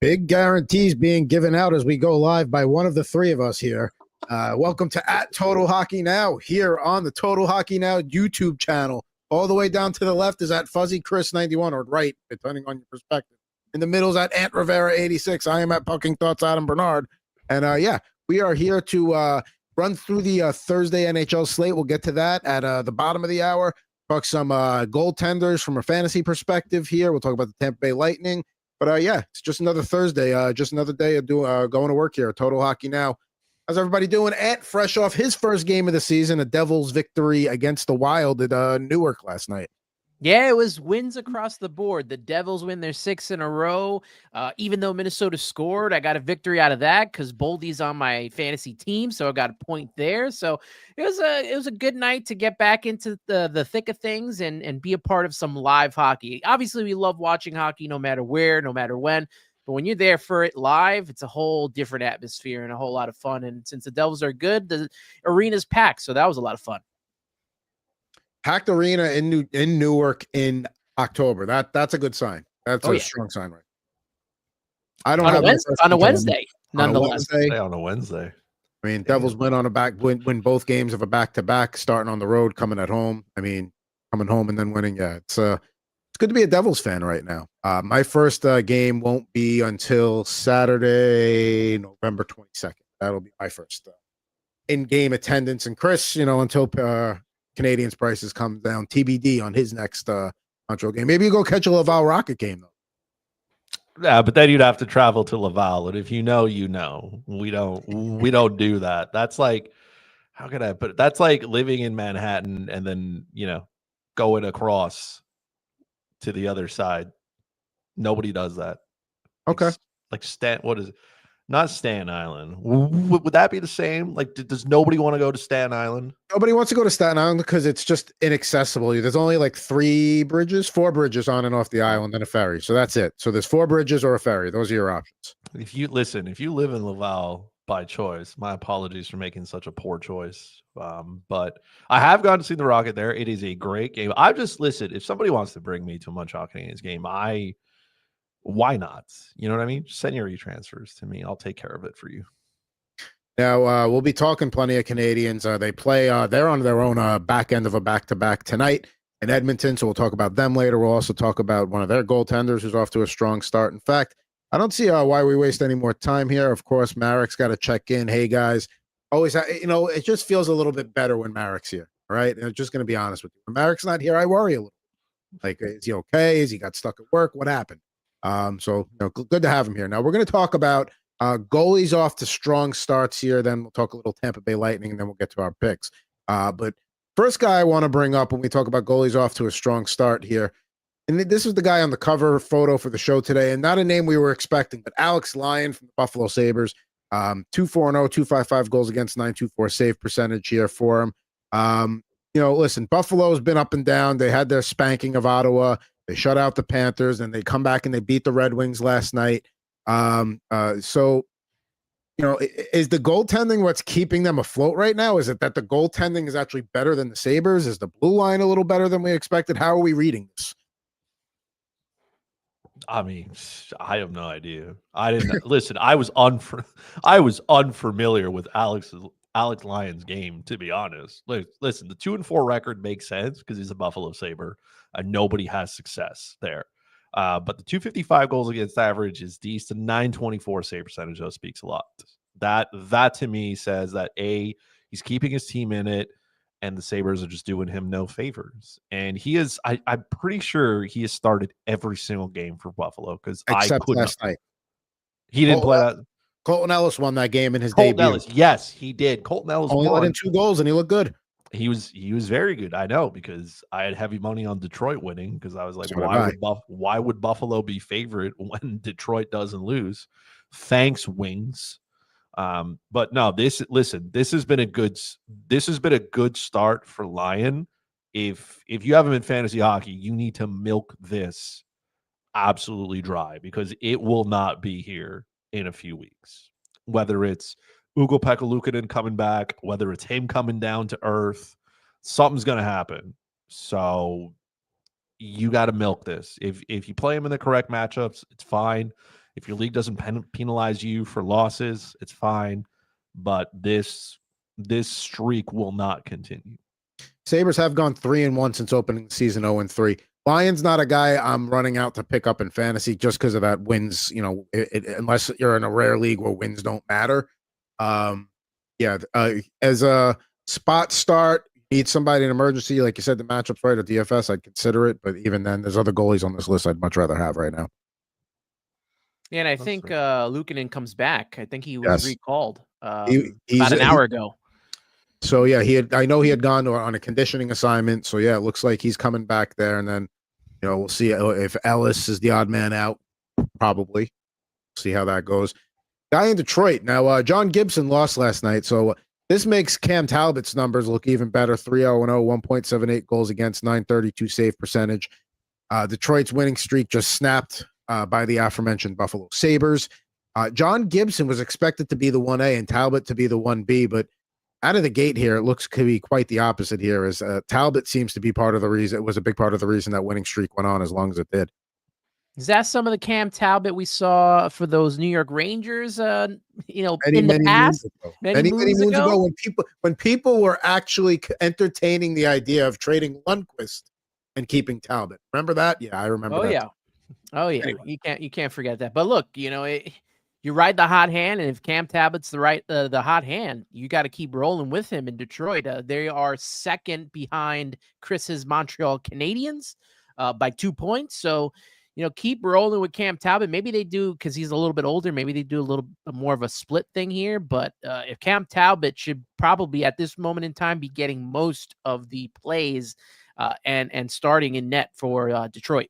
Big guarantees being given out as we go live by one of the three of us here. Welcome to Total Hockey Now here on the Total Hockey Now YouTube channel. All the way down to the left is at Fuzzy Chris 91 or right, depending on your perspective. In the middle is at Ant Rivera 86. I am at Pucking Thoughts Adam Bernard. And we are here to run through the Thursday NHL slate. We'll get to that at the bottom of the hour. Talk some goaltenders from a fantasy perspective here. We'll talk about the Tampa Bay Lightning. But it's just another Thursday, just another day of going to work here at Total Hockey Now. How's everybody doing? Ant, fresh off his first game of the season, a Devils victory against the Wild at Newark last night. Yeah, it was wins across the board. The Devils win their 6 in a row. Even though Minnesota scored, I got a victory out of that because Boldy's on my fantasy team, so I got a point there. So it was a good night to get back into the thick of things and be a part of some live hockey. Obviously, we love watching hockey no matter where, no matter when. But when you're there for it live, it's a whole different atmosphere and a whole lot of fun. And since the Devils are good, the arena's packed, so that was a lot of fun. Packed arena in Newark in October. That's a good sign. That's a strong sign, right? I don't have on a Wednesday, nonetheless. On a Wednesday. I mean, Devils win on a win both games of a back-to-back, starting on the road, coming at home. I mean, coming home and then winning. Yeah, it's good to be a Devils fan right now. My first game won't be until Saturday, November 22nd. That'll be my first in-game attendance. And Chris, until Canadians' prices come down, TBD on his next Montreal game. Maybe you go catch a Laval Rocket game though. Yeah, but then you'd have to travel to Laval, and if you know, we don't do that. That's like, how can I put it? That's like living in Manhattan and then going across to the other side. Nobody does that. Okay, like what is it? Not Staten Island. Would that be the same? Like, does nobody want to go to Staten Island? Nobody wants to go to Staten Island because it's just inaccessible. There's only like 4 bridges on and off the island and a ferry. So that's it. So there's 4 bridges or a ferry. Those are your options. If you live in Laval by choice, my apologies for making such a poor choice. But I have gone to see the Rocket there. It is a great game. I've just listened. If somebody wants to bring me to a Montreal Canadiens game, why not? You know what I mean? Just send your e-transfers to me. I'll take care of it for you. Now, we'll be talking plenty of Canadians. They play, they're on their own back end of a back-to-back tonight in Edmonton, so we'll talk about them later. We'll also talk about one of their goaltenders who's off to a strong start. In fact, I don't see why we waste any more time here. Of course, Marek's got to check in. Hey, guys. Always, it just feels a little bit better when Marek's here, all right? And I'm just going to be honest with you. When Marek's not here, I worry a little. Like, is he okay? Is he got stuck at work? What happened? So good to have him here. Now we're going to talk about goalies off to strong starts here. Then we'll talk a little Tampa Bay Lightning, and then we'll get to our picks. But first guy I want to bring up when we talk about goalies off to a strong start here, and this is the guy on the cover photo for the show today, and not a name we were expecting, but Alex Lyon from the Buffalo Sabres, 2-4-0, 255 goals against, 924 save percentage here for him. Listen, Buffalo's been up and down. They had their spanking of Ottawa. They shut out the Panthers, and they come back and they beat the Red Wings last night. So, is the goaltending what's keeping them afloat right now? Is it that the goaltending is actually better than the Sabres? Is the blue line a little better than we expected? How are we reading this? I mean, I have no idea. I didn't listen. I was unfamiliar with Alex Lyon's game, to be honest. Listen, the 2-4 record makes sense because he's a Buffalo Sabre. Nobody has success there. But the 255 goals against average is decent. 924 save percentage, though, speaks a lot. That to me says that he's keeping his team in it, and the Sabres are just doing him no favors. And he is, I'm pretty sure he has started every single game for Buffalo because except last night. He didn't play that. Colton Ellis won that game in his debut. Ellis, yes, he did. Colton Ellis only let in 2 goals, and he looked good. He was very good. I know, because I had heavy money on Detroit winning because I was like, why would Buffalo be favorite when Detroit doesn't lose? Thanks, Wings. But no, this has been a good start for Lyon. If you have him in fantasy hockey, you need to milk this absolutely dry because it will not be here in a few weeks. Whether it's Ukko-Pekka Luukkonen coming back, whether it's him coming down to earth, something's going to happen. So you got to milk this. If you play him in the correct matchups, it's fine. If your league doesn't penalize you for losses, it's fine. But this streak will not continue. Sabres have gone 3-1 since opening the season, 0-3. Lions not a guy I'm running out to pick up in fantasy just because of that wins. Unless you're in a rare league where wins don't matter. As a spot start, need somebody in emergency, like you said, the matchups right at DFS, I'd consider it. But even then, there's other goalies on this list I'd much rather have right now. Yeah, and I think Luukkonen comes back. I think he was recalled He's about an hour ago. So yeah, I know he had gone on a conditioning assignment. So yeah, it looks like he's coming back there, and then we'll see if Ellis is the odd man out. Probably see how that goes. Guy in Detroit now. John Gibson lost last night, so this makes Cam Talbot's numbers look even better. 3-0-0, 1.78 goals against, 932 save percentage. Detroit's winning streak just snapped by the aforementioned Buffalo Sabres. John Gibson was expected to be the 1A and Talbot to be the 1B, but out of the gate here, it looks to be quite the opposite here, as Talbot seems to be part of the reason. It was a big part of the reason that winning streak went on as long as it did. Is that some of the Cam Talbot we saw for those New York Rangers? In the past, many moons ago, when people were actually entertaining the idea of trading Lundqvist and keeping Talbot. Remember that? Yeah, I remember. Oh that. Yeah, Anyway. You can't forget that. But look, you ride the hot hand, and if Cam Talbot's the hot hand, you got to keep rolling with him in Detroit. They are second behind Chris's Montreal Canadiens by 2 points. So, keep rolling with Cam Talbot. Maybe they do, because he's a little bit older. Maybe they do a little more of a split thing here. But if Cam Talbot should probably at this moment in time be getting most of the plays and starting in net for Detroit.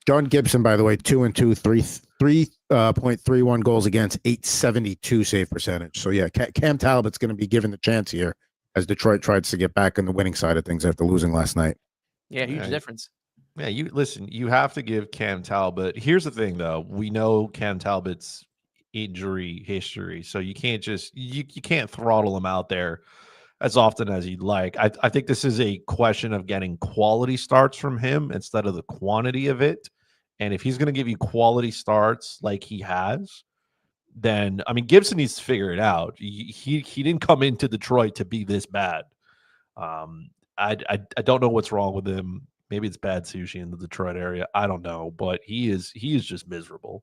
John Gibson, by the way, 2-2, 3.31 goals against, 872 save percentage. So yeah, Cam Talbot's going to be given the chance here as Detroit tries to get back on the winning side of things after losing last night. Yeah, huge difference. Yeah, you have to give Cam Talbot. Here's the thing, though. We know Cam Talbot's injury history, so you can't just you can't throttle him out there as often as you'd like. I think this is a question of getting quality starts from him instead of the quantity of it. And if he's going to give you quality starts like he has, then Gibson needs to figure it out. He didn't come into Detroit to be this bad. I don't know what's wrong with him. Maybe it's bad sushi in the Detroit area. I don't know, but he is just miserable.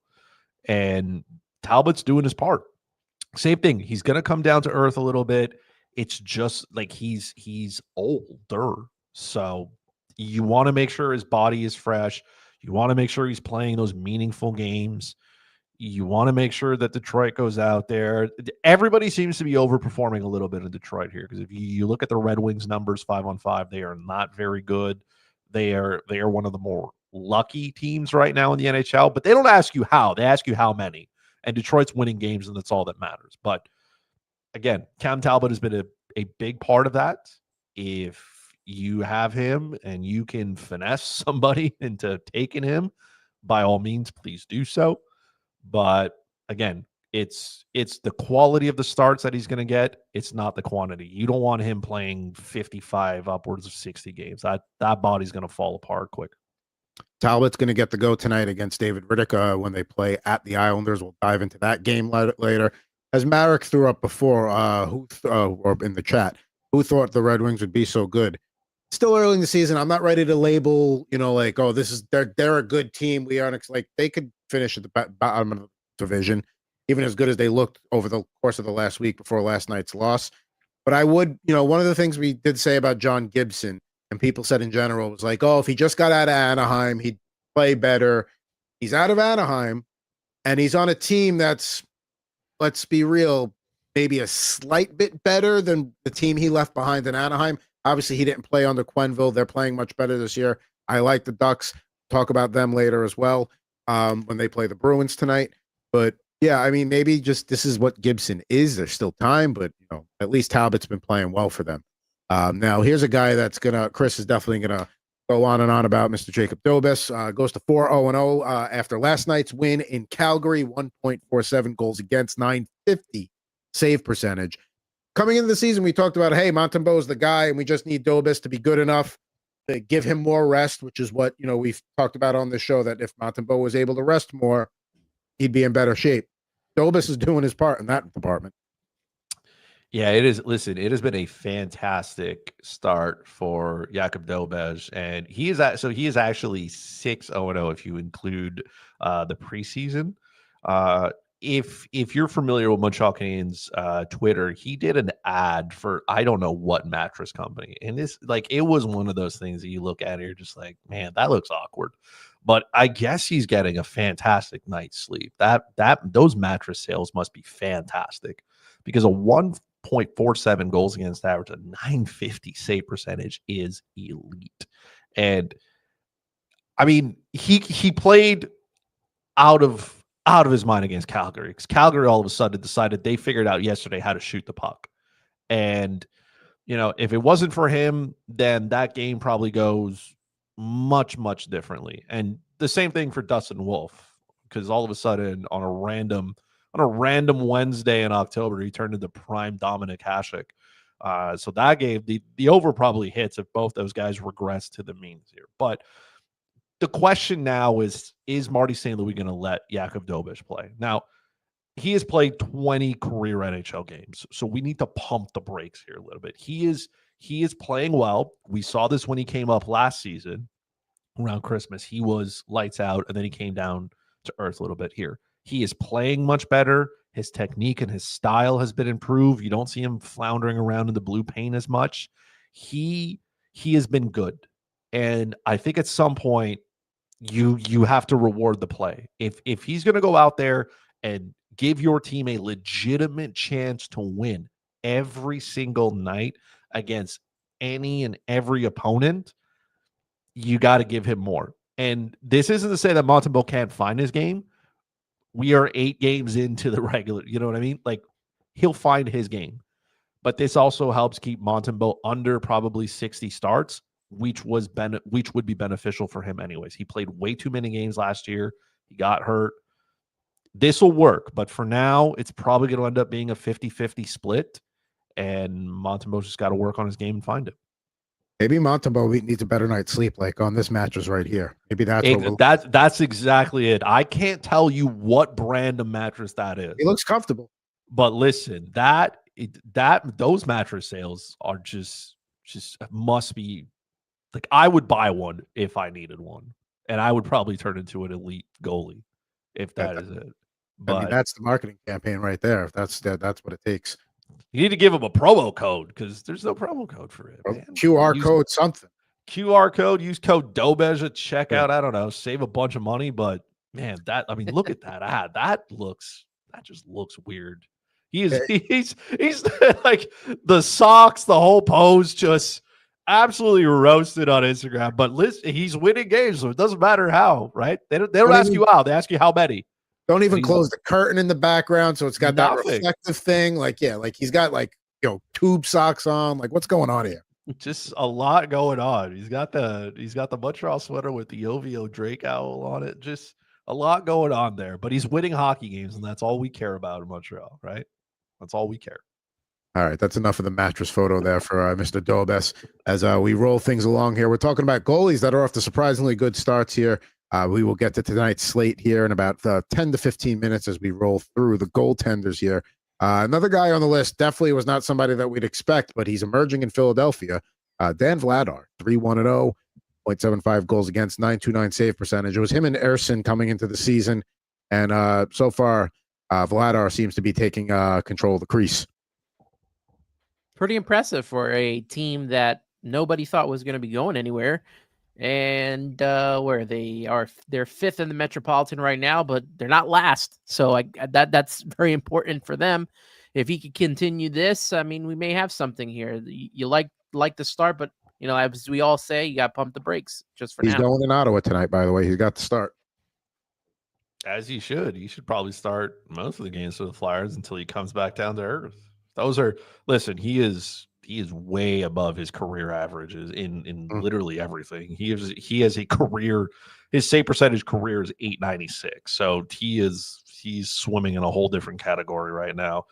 And Talbot's doing his part. Same thing. He's going to come down to earth a little bit. It's just like he's older. So you want to make sure his body is fresh. You want to make sure he's playing those meaningful games. You want to make sure that Detroit goes out there. Everybody seems to be overperforming a little bit in Detroit here, because if you look at the Red Wings numbers 5-on-5, they are not very good. They are one of the more lucky teams right now in the NHL, but they don't ask you how. They ask you how many. And Detroit's winning games, and that's all that matters. But again, Cam Talbot has been a big part of that. If you have him and you can finesse somebody into taking him, by all means, please do so. But again, it's the quality of the starts that he's going to get. It's not the quantity. You don't want him playing 55 upwards of 60 games. That body's going to fall apart quick. Talbot's going to get the go tonight against David Riddick when they play at the Islanders. We'll dive into that game later. As Marek threw up before, or in the chat, who thought the Red Wings would be so good? Still early in the season. I'm not ready to label, this is they're a good team. We aren't like they could finish at the bottom of the division, even as good as they looked over the course of the last week before last night's loss. But I would, one of the things we did say about John Gibson, and people said in general, was like, if he just got out of Anaheim, he'd play better. He's out of Anaheim, and he's on a team that's, let's be real, maybe a slight bit better than the team he left behind in Anaheim. Obviously, he didn't play under Quenneville. They're playing much better this year. I like the Ducks. Talk about them later as well when they play the Bruins tonight. But yeah, maybe just this is what Gibson is. There's still time, but at least Talbot's been playing well for them. Now here's a guy that's Chris is definitely gonna go on and on about, Mr. Jakub Dobes. Goes to 4-0-0 after last night's win in Calgary. 1.47 goals against, 950 save percentage. Coming into the season, we talked about, hey, Montembeault is the guy, and we just need Dobes to be good enough to give him more rest, which is what we've talked about on this show, that if Montembeault was able to rest more, he'd be in better shape. Dobes is doing his part in that department. Yeah, it is. Listen, it has been a fantastic start for Jakub Dobes, and he is actually 6-0 if you include the preseason. If you're familiar with Montreal Canadiens Twitter, he did an ad for I don't know what mattress company, and it was one of those things that you look at and you're just like, man, that looks awkward. But I guess he's getting a fantastic night's sleep. Those mattress sales must be fantastic because a 1.47 goals against average, a 950 save percentage is elite. And I mean, he played out of his mind against Calgary, because Calgary all of a sudden decided they figured out yesterday how to shoot the puck. And if it wasn't for him, then that game probably goes much, much differently. And the same thing for Dustin Wolf, because all of a sudden on a random Wednesday in October, he turned into prime Dominic Hasek. So that game, the over probably hits if both those guys regress to the means here. But the question now is Marty St. Louis going to let Jakub Dobes play? Now, he has played 20 career NHL games, so we need to pump the brakes here a little bit. He is playing well. We saw this when he came up last season around Christmas. He was lights out, and then he came down to earth a little bit here. He is playing much better. His technique and his style has been improved. You don't see him floundering around in the blue paint as much. He has been good. And I think at some point you have to reward the play. If he's going to go out there and give your team a legitimate chance to win every single night against any and every opponent, you got to give him more. And this isn't to say that Montembeault can't find his game. We are 8 games into the regular, you know what I mean? Like, he'll find his game. But this also helps keep Montembeault under probably 60 starts, which would be beneficial for him anyways. He played way too many games last year. He got hurt. This will work, but for now, it's probably going to end up being a 50-50 split, and Montembeault's just got to work on his game and find it. Maybe Montembeault needs a better night's sleep, like on this mattress right here. Maybe that's exactly it. I can't tell you what brand of mattress that is. He looks comfortable. But listen, those mattress sales are just must be like, I would buy one if I needed one, and I would probably turn into an elite goalie if that is it. But I mean, that's the marketing campaign right there. If that's what it takes. You need to give him a promo code, because there's no promo code for it. Man. QR code, something. QR code. Use code Dobes at checkout. I don't know. Save a bunch of money, but man, look at that ad. That just looks weird. He's like the socks, the whole pose, just absolutely roasted on Instagram. But listen, he's winning games, so it doesn't matter how, right? They don't ask you how. They ask you how many. Don't even close the curtain in the background, so it's got that reflective thing. Like he's got tube socks on. Like, what's going on here? Just a lot going on. He's got the Montreal sweater with the OVO Drake owl on it. Just a lot going on there. But he's winning hockey games, and that's all we care about in Montreal, right? That's all we care. All right, that's enough of the mattress photo there for Mr. Dobes. As we roll things along here, we're talking about goalies that are off to surprisingly good starts here. We will get to tonight's slate here in about 10 to 15 minutes as we roll through the goaltenders here. Another guy on the list definitely was not somebody that we'd expect, but he's emerging in Philadelphia. Dan Vladar, 3-1-0, 0.75 goals against, 929 save percentage. It was him and Erson coming into the season, and so far, Vladar seems to be taking control of the crease. Pretty impressive for a team that nobody thought was going to be going anywhere. And where they are, they're 5th in the Metropolitan right now, but they're not last. So that's very important for them. If he could continue this, I mean, we may have something here. You like the start, but as we all say, you got to pump the brakes just for now. He's going in Ottawa tonight, by the way. He's got the start. As he should. He should probably start most of the games for the Flyers until he comes back down to earth. Listen, he is way above his career averages in literally everything. He has a career, his save percentage career is 896. So he's swimming in a whole different category right now.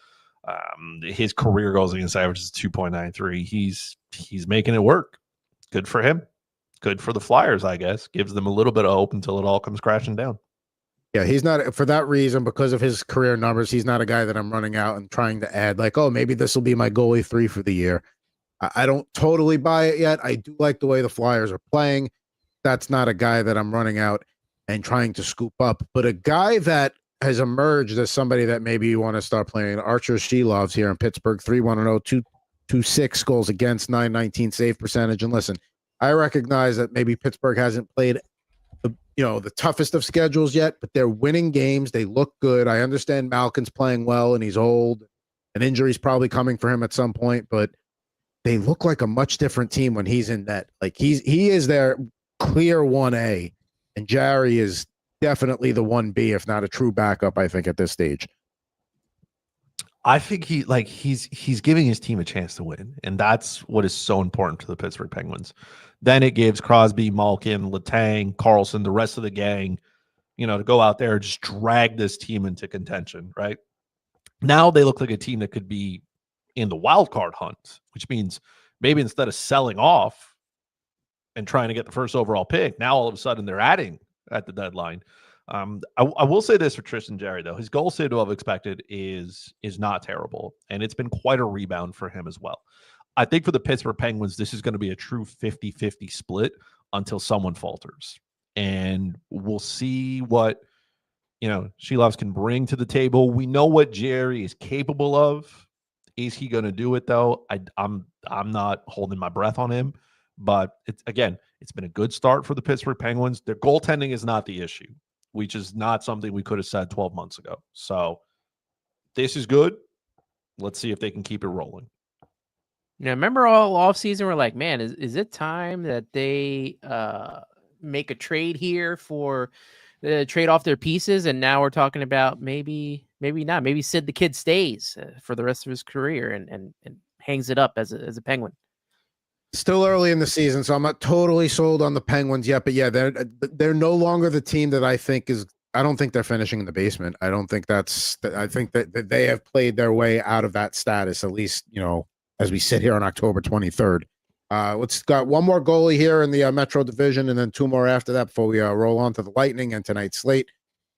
His career goals against average is 2.93. He's making it work. Good for him. Good for the Flyers, I guess. Gives them a little bit of hope until it all comes crashing down. Yeah, he's not, for that reason, because of his career numbers, he's not a guy that I'm running out and trying to add like, oh, maybe this will be my goalie 3 for the year. I don't totally buy it yet. I do like the way the Flyers are playing. That's not a guy that I'm running out and trying to scoop up, but a guy that has emerged as somebody that maybe you want to start playing. Arturs Silovs here in Pittsburgh, 3-1-0, 2.26 goals against, 919 save percentage. And listen, I recognize that maybe Pittsburgh hasn't played the toughest of schedules yet, but they're winning games. They look good. I understand Malkin's playing well and he's old. An injury's probably coming for him at some point, but they look like a much different team when he's in net. Like he is their clear 1A, and Jarry is definitely the 1B, if not a true backup, I think, at this stage. I think he's giving his team a chance to win, and that's what is so important to the Pittsburgh Penguins. Then it gives Crosby, Malkin, Letang, Carlson, the rest of the gang, to go out there and just drag this team into contention, right? Now they look like a team that could be in the wild card hunt, which means maybe instead of selling off and trying to get the first overall pick, now all of a sudden they're adding at the deadline. I will say this for Tristan Jarry, though. His goal save above expected is not terrible, and it's been quite a rebound for him as well. I think for the Pittsburgh Penguins, this is going to be a true 50-50 split until someone falters. And we'll see what, Silovs can bring to the table. We know what Jarry is capable of. Is he going to do it, though? I'm not holding my breath on him. But, it's been a good start for the Pittsburgh Penguins. Their goaltending is not the issue, which is not something we could have said 12 months ago. So this is good. Let's see if they can keep it rolling. Remember all offseason, we're like, man, is it time that they make a trade here for trade off their pieces? And now we're talking about maybe not. Maybe Sid the Kid stays for the rest of his career and hangs it up as a Penguin. Still early in the season, so I'm not totally sold on the Penguins yet. But yeah, they're no longer the team that I think is. I don't think they're finishing in the basement. I don't think that's. I think that they have played their way out of that status, at least as we sit here on October 23rd. Let's got one more goalie here in the Metro Division, and then two more after that before we roll on to the Lightning and tonight's slate.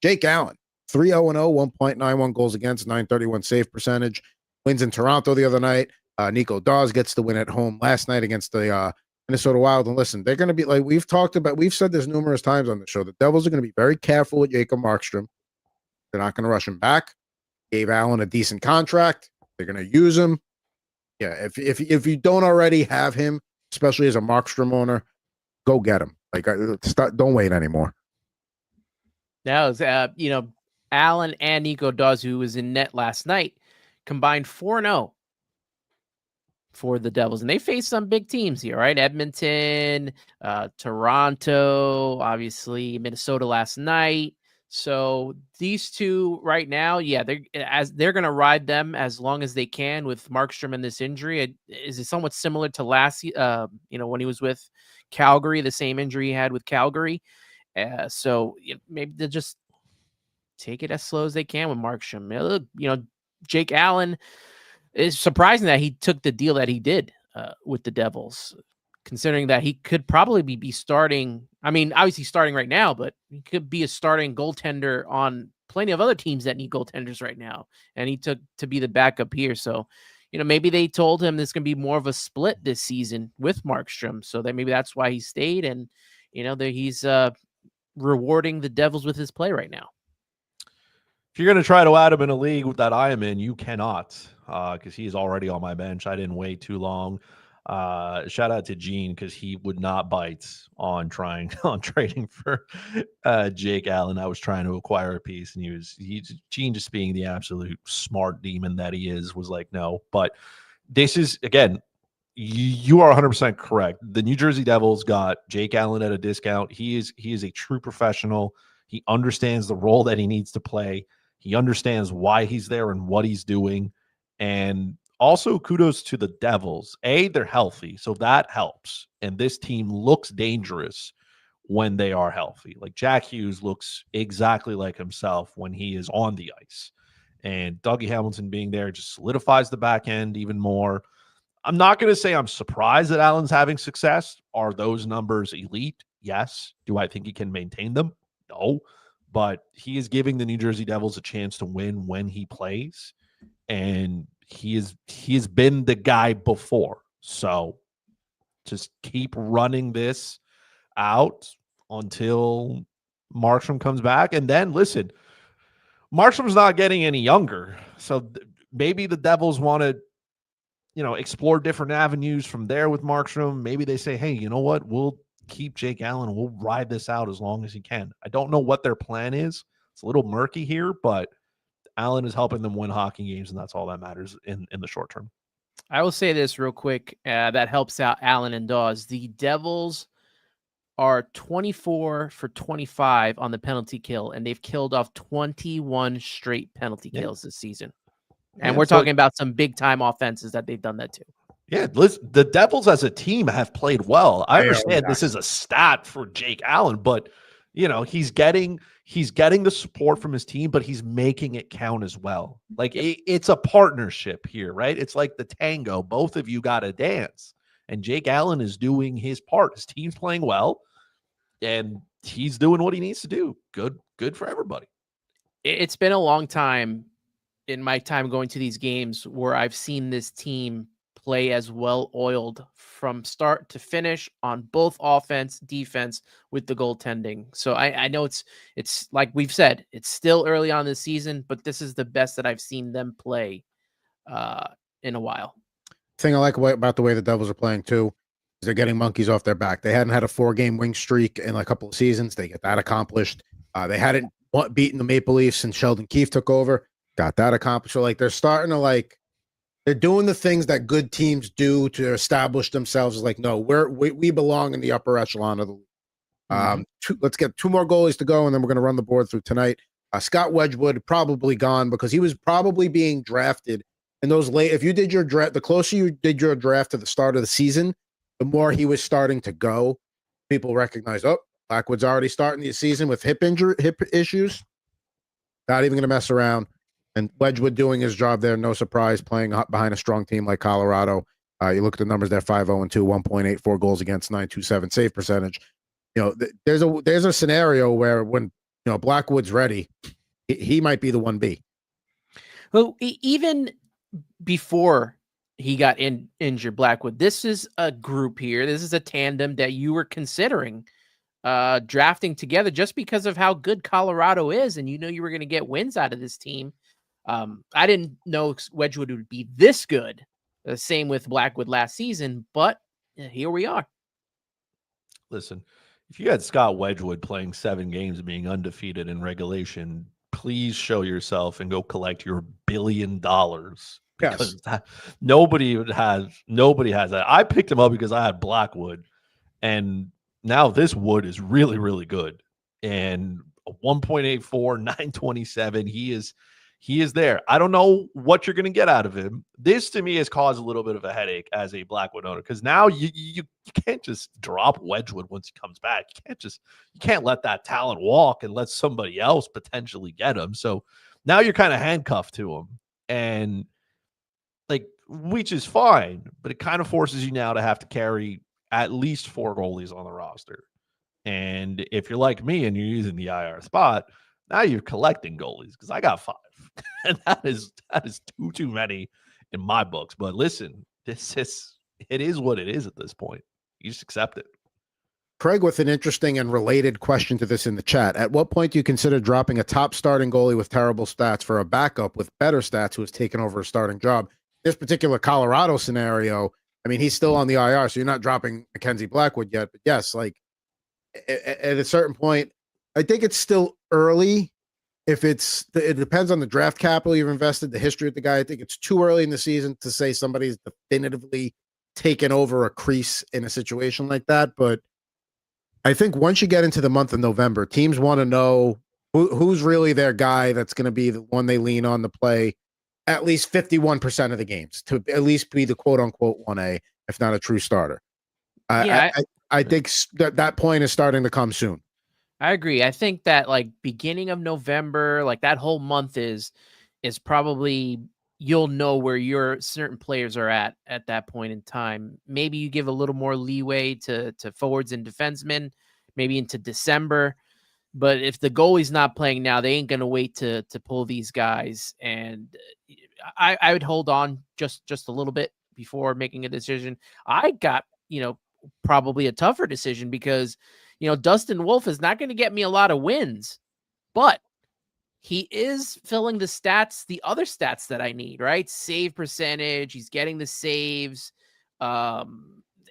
Jake Allen, 3-0-0, 1.91 goals against, 931 save percentage. Wins in Toronto the other night. Nico Daws gets the win at home last night against the Minnesota Wild. And listen, they're going to be like we've said this numerous times on the show. The Devils are going to be very careful with Jacob Markstrom. They're not going to rush him back. Gave Allen a decent contract. They're going to use him. Yeah, if you don't already have him, especially as a Markstrom owner, go get him. Don't wait anymore. That was Allen and Nico Daws, who was in net last night, combined 4-0 for the Devils, and they faced some big teams here, right? Edmonton, Toronto, obviously Minnesota last night. So these two right now, yeah, they're going to ride them as long as they can with Markstrom and this injury. Is it somewhat similar to last, when he was with Calgary, the same injury he had with Calgary? So maybe they'll just take it as slow as they can with Markstrom. Jake Allen, it's surprising that he took the deal that he did with the Devils, considering that he could probably be starting. I mean, obviously starting right now, but he could be a starting goaltender on plenty of other teams that need goaltenders right now. And he took to be the backup here. So, maybe they told him there's going to be more of a split this season with Markstrom. So that maybe that's why he stayed. And, that he's rewarding the Devils with his play right now. If you're going to try to add him in a league that I am in, you cannot, because he's already on my bench. I didn't wait too long. Shout out to Gene, because he would not bite on trading for Jake Allen. I was trying to acquire a piece, and Gene, just being the absolute smart demon that he is, was like, no. But this is, again, you are 100% correct. The New Jersey Devils got Jake Allen at a discount. He is a true professional. He understands the role that he needs to play. He understands why he's there and what he's doing. And also kudos to the Devils. They're healthy, so that helps. And this team looks dangerous when they are healthy. Like Jack Hughes looks exactly like himself when he is on the ice. And Dougie Hamilton being there just solidifies the back end even more. I'm not going to say I'm surprised that Allen's having success. Are those numbers elite? Yes. Do I think he can maintain them? No. but he is giving the New Jersey Devils a chance to win when he plays, and he has been the guy before. So just keep running this out until Markstrom comes back, and then listen, Markstrom's not getting any younger, so maybe the Devils want to, explore different avenues from there with Markstrom. Maybe they say, hey, you know what? We'll keep Jake Allen and we'll ride this out as long as he can. I don't know what their plan is. It's a little murky here, but Allen is helping them win hockey games, and that's all that matters in the short term. I will say this real quick. That helps out Allen and Dawes. The Devils are 24 for 25 on the penalty kill, and they've killed off 21 straight penalty kills this season. And we're talking about some big-time offenses that they've done that too. Yeah, listen, the Devils as a team have played well. I understand this is a stat for Jake Allen, but he's getting the support from his team, but he's making it count as well. Like it's a partnership here, right? It's like the tango. Both of you got to dance, and Jake Allen is doing his part. His team's playing well, and he's doing what he needs to do. Good for everybody. It's been a long time in my time going to these games where I've seen this team play as well-oiled from start to finish on both offense, defense with the goaltending. So I know it's like we've said, it's still early on this season, but this is the best that I've seen them play in a while. Thing I like about the way the Devils are playing too is they're getting monkeys off their back. They hadn't had a 4-game win streak in a couple of seasons. They get that accomplished. They hadn't beaten the Maple Leafs since Sheldon Keefe took over. Got that accomplished. So they're starting to they're doing the things that good teams do to establish themselves as no, we belong in the upper echelon of the league. Let's get 2 more goalies to go, and then we're going to run the board through tonight. Scott Wedgewood probably gone because he was probably being drafted in those late. If you did your draft, the closer you did your draft to the start of the season, the more he was starting to go. People recognize, Blackwood's already starting the season with hip issues. Not even going to mess around. And Wedgewood doing his job there, no surprise, playing behind a strong team like Colorado. You look at the numbers there: 5-0-2, 1.84 goals against, 9.27 save percentage. There's a scenario where when Blackwood's ready, he might be the 1B. Well, even before he got injured, Blackwood, this is a group here. This is a tandem that you were considering drafting together just because of how good Colorado is, and you were going to get wins out of this team. I didn't know Wedgewood would be this good. The same with Blackwood last season, but here we are. Listen, if you had Scott Wedgewood playing 7 games and being undefeated in regulation, please show yourself and go collect your $1 billion. Because nobody has that. I picked him up because I had Blackwood, and now this Wood is really, really good. And a 1.84, 927. He is there. I don't know what you're going to get out of him. This, to me, has caused a little bit of a headache as a Blackwood owner, because now you can't just drop Wedgewood once he comes back. You can't let that talent walk and let somebody else potentially get him. So now you're kind of handcuffed to him, and which is fine, but it kind of forces you now to have to carry at least 4 goalies on the roster. And if you're like me and you're using the IR spot, now you're collecting goalies, because I got 5. And that is too many in my books. But listen, it is what it is at this point. You just accept it. Craig with an interesting and related question to this in the chat. At what point do you consider dropping a top starting goalie with terrible stats for a backup with better stats who has taken over a starting job? This particular Colorado scenario, I mean, he's still on the IR, so you're not dropping Mackenzie Blackwood yet. But yes, at a certain point, I think it's still early. It depends on the draft capital you've invested, the history of the guy. I think it's too early in the season to say somebody's definitively taken over a crease in a situation like that. But I think once you get into the month of November, teams want to know who's really their guy that's going to be the one they lean on to play at least 51% of the games, to at least be the quote-unquote 1A, if not a true starter. I think that point is starting to come soon. I agree. I think that beginning of November, that whole month is probably, you'll know where your certain players are at that point in time. Maybe you give a little more leeway to forwards and defensemen, maybe into December. But if the goalie's not playing now, they ain't gonna wait to pull these guys. And I would hold on just a little bit before making a decision. I got, probably a tougher decision because, Dustin Wolf is not going to get me a lot of wins, but he is filling the other stats that I need, right? Save percentage. He's getting the saves.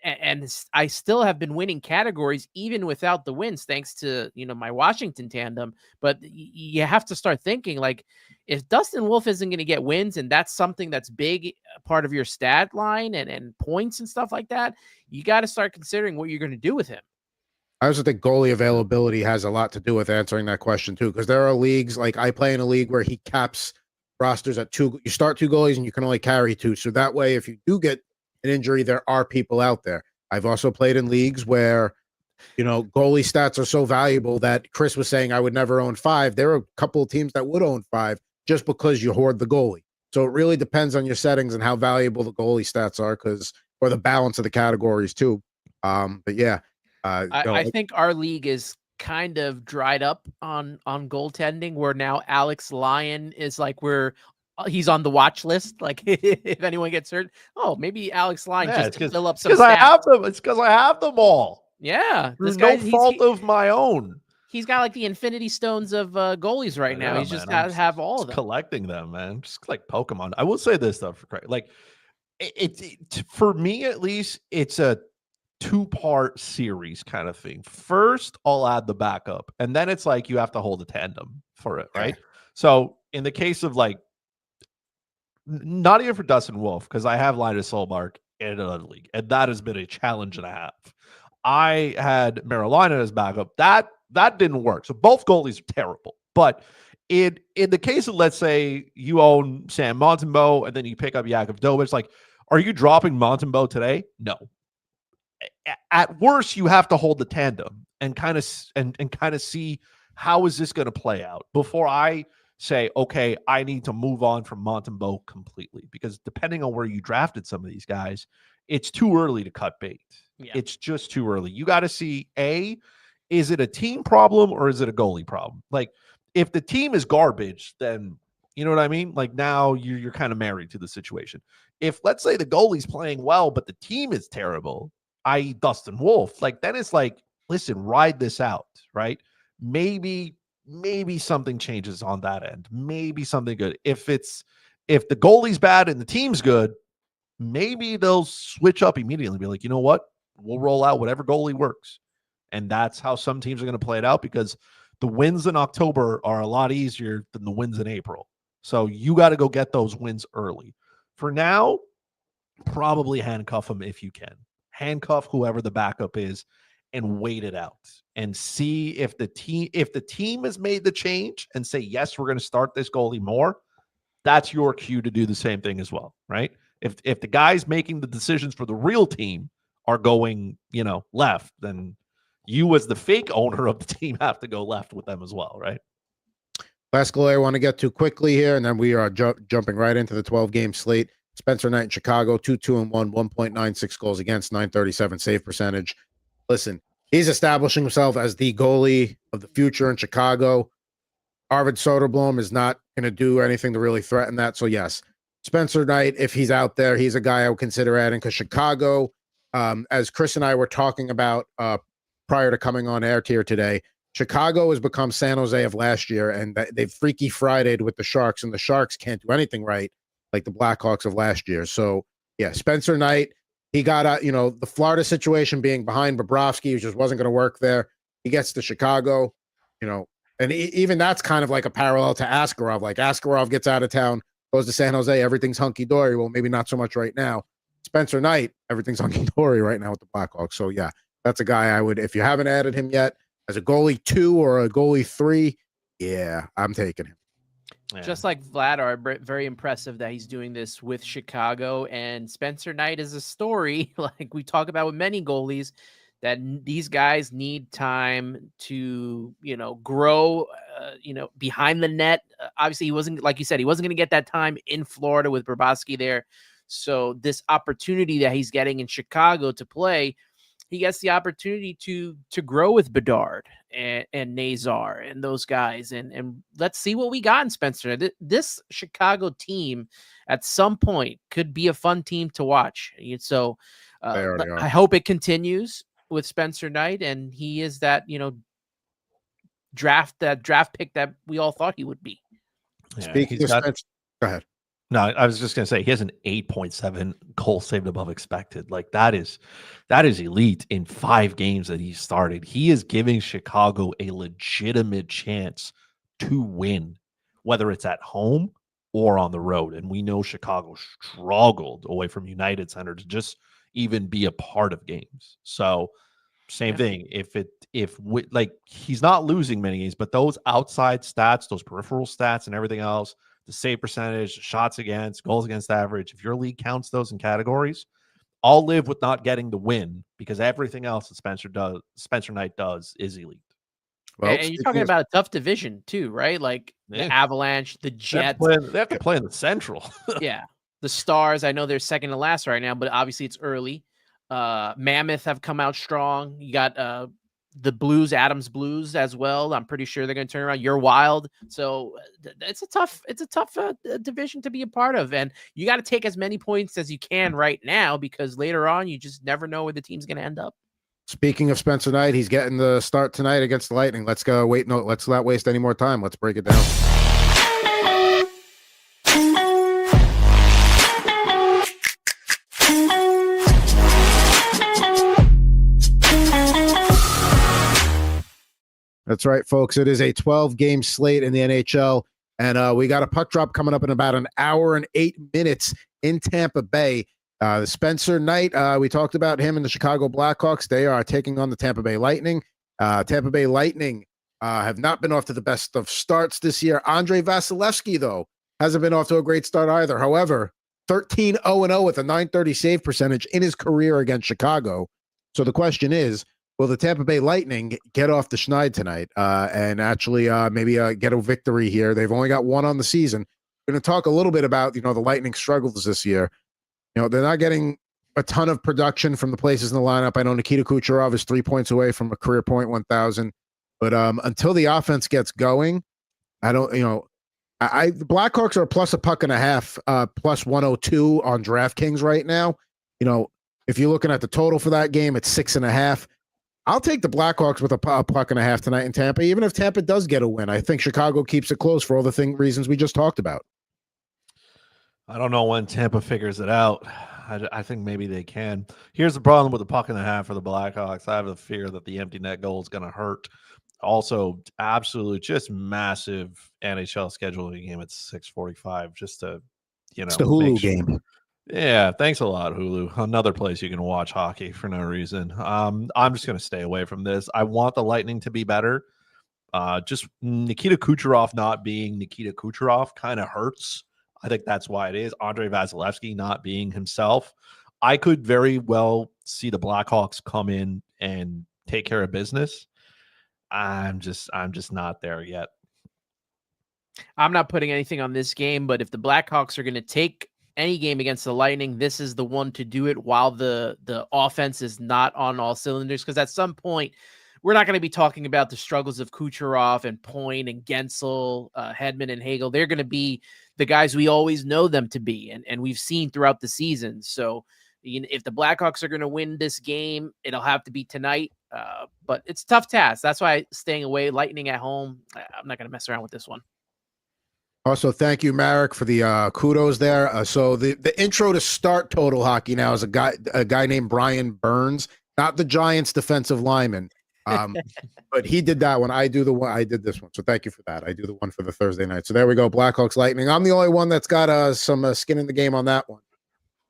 And I still have been winning categories even without the wins, thanks to, my Washington tandem. But you have to start thinking, like, if Dustin Wolf isn't going to get wins, and that's something that's big part of your stat line and points and stuff like that, you got to start considering what you're going to do with him. I also think goalie availability has a lot to do with answering that question too, because there are leagues, like I play in a league where he caps rosters at 2. You start 2 goalies and you can only carry 2. So that way, if you do get an injury, there are people out there. I've also played in leagues where, goalie stats are so valuable that Chris was saying I would never own 5. There are a couple of teams that would own 5 just because you hoard the goalie. So it really depends on your settings and how valuable the goalie stats are, or the balance of the categories too. But yeah. I think our league is kind of dried up on goaltending, where now Alex Lyon is like, he's on the watch list. Like, if anyone gets hurt, maybe Alex Lyon just to fill up some. Because I have them. It's because I have them all. Yeah, there's no fault of my own. He's got like the Infinity Stones of goalies right now. He's just have all of them. Collecting them, man, just like Pokemon. I will say this though, like it for me at least, it's a 2-part series kind of thing. First, I'll add the backup, and then it's like you have to hold a tandem for it, right? So in the case of like, not even for Dustin Wolf, because I have Linus Solmark in another league, and that has been a challenge and a half. I had Carolina as backup. That didn't work. So both goalies are terrible. But in the case of, let's say you own Sam Montembeault and then you pick up Jakub Dobes, like, are you dropping Montembeault today? No. At worst, you have to hold the tandem and kind of see how is this going to play out before I say, okay, I need to move on from Montembeault completely, because depending on where you drafted some of these guys, it's too early to cut bait. Yeah. It's just too early. You got to see, is it a team problem or is it a goalie problem? Like, if the team is garbage, then you know what I mean? Like, now you're kind of married to the situation. If, let's say, the goalie's playing well, but the team is terrible, i.e. Dustin Wolf, like, then it's like, listen, ride this out, right? Maybe something changes on that end. Maybe something good. If the goalie's bad and the team's good, maybe they'll switch up immediately. Be like, you know what? We'll roll out whatever goalie works. And that's how some teams are going to play it out, because the wins in October are a lot easier than the wins in April. So you got to go get those wins early. For now, probably handcuff them if you can. Handcuff whoever the backup is and wait it out and see if the team has made the change and say, yes, we're going to start this goalie more. That's your cue to do the same thing as well, right? If the guys making the decisions for the real team are going, left, then you as the fake owner of the team have to go left with them as well, right? Last goalie I want to get to quickly here, and then we are jumping right into the 12-game slate. Spencer Knight in Chicago, 2-2-1, 1.96 goals against, 937 save percentage. Listen, he's establishing himself as the goalie of the future in Chicago. Arvid Soderblom is not going to do anything to really threaten that. So, yes, Spencer Knight, if he's out there, he's a guy I would consider adding, because Chicago, as Chris and I were talking about prior to coming on air here today, Chicago has become San Jose of last year, and they've Freaky Friday'd with the Sharks, and the Sharks can't do anything right like the Blackhawks of last year. So, yeah, Spencer Knight, he got the Florida situation being behind Bobrovsky, which just wasn't going to work there. He gets to Chicago, and even that's kind of like a parallel to Askarov. Like, Askarov gets out of town, goes to San Jose, everything's hunky-dory. Well, maybe not so much right now. Spencer Knight, everything's hunky-dory right now with the Blackhawks. So, yeah, that's a guy I would, if you haven't added him yet, as a goalie 2 or a goalie 3, yeah, I'm taking him. Yeah. Just like Vladar, very impressive that he's doing this with Chicago. And Spencer Knight is a story, like we talk about with many goalies, that these guys need time to, grow, behind the net. Obviously, he wasn't, like you said, he wasn't going to get that time in Florida with Bobrovsky there. So this opportunity that he's getting in Chicago to play, he gets the opportunity to grow with Bedard and Nazar and those guys. And let's see what we got in Spencer. This Chicago team at some point could be a fun team to watch. So I hope it continues with Spencer Knight, and he is that, draft pick that we all thought he would be. Yeah, Speaking of Spencer, go ahead. No, I was just going to say he has an 8.7 goal saved above expected. Like that is elite in 5 games that he started. He is giving Chicago a legitimate chance to win, whether it's at home or on the road. And we know Chicago struggled away from United Center to just even be a part of games. So same thing. Like he's not losing many games, but those outside stats, those peripheral stats and everything else, the save percentage, shots against, goals against average, if your league counts those in categories, I'll live with not getting the win because everything else that Spencer Knight does is elite. Well, and you're talking about a tough division too, right? Like the Avalanche, the Jets. They have to play in the Central. Yeah. The Stars, I know they're second to last right now, but obviously it's early. Mammoth have come out strong. You got the Blues, Adams Blues as well. I'm pretty sure they're going to turn around. You're Wild. So it's a tough division to be a part of. And you got to take as many points as you can right now, because later on, you just never know where the team's going to end up. Speaking of Spencer Knight, he's getting the start tonight against the Lightning. Let's go. Let's not waste any more time. Let's break it down. That's right, folks. It is a 12-game slate in the NHL, and we got a puck drop coming up in about an hour and 8 minutes in Tampa Bay. Spencer Knight, we talked about him and the Chicago Blackhawks. They are taking on the Tampa Bay Lightning. Tampa Bay Lightning have not been off to the best of starts this year. Andrei Vasilevsky, though, hasn't been off to a great start either. However, 13-0-0 with a .930 save percentage in his career against Chicago. So the question is, will the Tampa Bay Lightning get off the schneid tonight and actually maybe get a victory here? They've only got one on the season. We're going to talk a little bit about, the Lightning struggles this year. They're not getting a ton of production from the places in the lineup. I know Nikita Kucherov is 3 points away from a career point 1,000. But until the offense gets going, I don't, the Blackhawks are plus a puck and a half, plus 102 on DraftKings right now. If you're looking at the total for that game, it's 6.5. I'll take the Blackhawks with a puck and a half tonight in Tampa, even if Tampa does get a win. I think Chicago keeps it close for all the reasons we just talked about. I don't know when Tampa figures it out. I think maybe they can. Here's the problem with the puck and a half for the Blackhawks. I have a fear that the empty net goal is going to hurt. Also, absolutely just massive NHL scheduling game at 6:45 just to, it's the Hulu game. Yeah, thanks a lot, Hulu. Another place you can watch hockey for no reason. I'm just going to stay away from this. I want the Lightning to be better. Just Nikita Kucherov not being Nikita Kucherov kind of hurts. I think that's why it is. Andrei Vasilevsky not being himself. I could very well see the Blackhawks come in and take care of business. I'm just not there yet. I'm not putting anything on this game, but if the Blackhawks are going to take any game against the Lightning, this is the one to do it while the offense is not on all cylinders. Because at some point, we're not going to be talking about the struggles of Kucherov and Point and Gensel, Hedman and Hagel. They're going to be the guys we always know them to be, and we've seen throughout the season. So if the Blackhawks are going to win this game, it'll have to be tonight. But it's a tough task. That's why staying away. Lightning at home, I'm not going to mess around with this one. Also, thank you, Marek, for the kudos there. So the intro to start Total Hockey Now is a guy named Brian Burns, not the Giants defensive lineman. But he did that one. I did this one. So thank you for that. I do the one for the Thursday night. So there we go. Blackhawks Lightning. I'm the only one that's got some skin in the game on that one.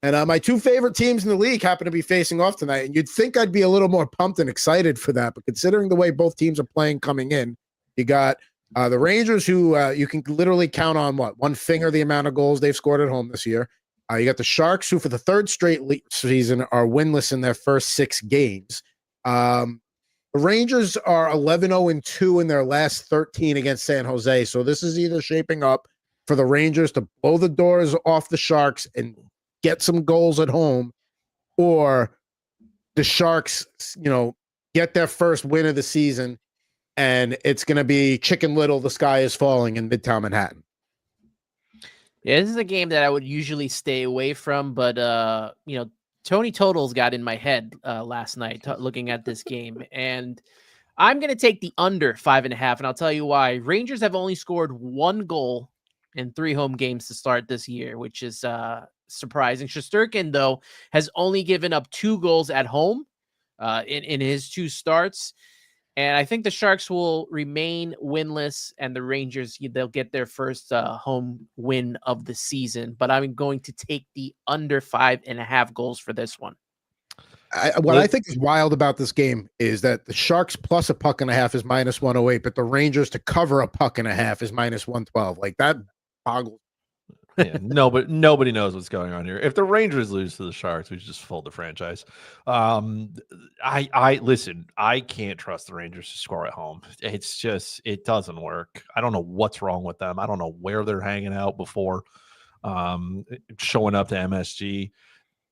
And my two favorite teams in the league happen to be facing off tonight. And you'd think I'd be a little more pumped and excited for that. But considering the way both teams are playing coming in, you got the Rangers, who you can literally count on one finger the amount of goals they've scored at home this year. You got the Sharks, who for the third straight season are winless in their first 6 games. The Rangers are 11-0-2 in their last 13 against San Jose. So this is either shaping up for the Rangers to blow the doors off the Sharks and get some goals at home, or the Sharks, get their first win of the season, and it's going to be Chicken Little, the sky is falling in Midtown Manhattan. Yeah, this is a game that I would usually stay away from, but Tony Totals got in my head last night looking at this game, and I'm going to take the under 5.5, and I'll tell you why. Rangers have only scored 1 goal in 3 home games to start this year, which is surprising. Shesterkin, though, has only given up 2 goals at home in his 2 starts. And I think the Sharks will remain winless, and the Rangers, they'll get their first home win of the season. But I'm going to take the under 5.5 goals for this one. What I think is wild about this game is that the Sharks plus a puck and a half is minus 108, but the Rangers to cover a puck and a half is minus 112. Like, that boggles. Yeah, nobody knows what's going on here. If the Rangers lose to the Sharks, we just fold the franchise. I listen, I can't trust the Rangers to score at home. It's just, it doesn't work. I don't know what's wrong with them. I don't know where they're hanging out before showing up to MSG.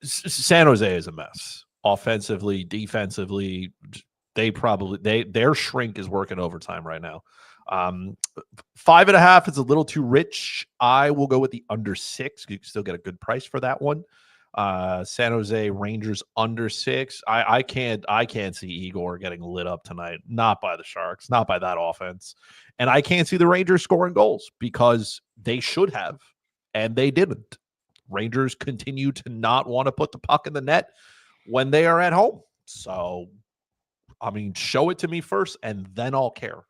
San Jose is a mess. Offensively, defensively, their shrink is working overtime right now. 5.5 is a little too rich. I will go with the under 6. You can still get a good price for that one. San Jose Rangers under 6. I can't see Igor getting lit up tonight. Not by the Sharks, not by that offense. And I can't see the Rangers scoring goals because they should have, and they didn't. Rangers continue to not want to put the puck in the net when they are at home. So, I mean, show it to me first, and then I'll care.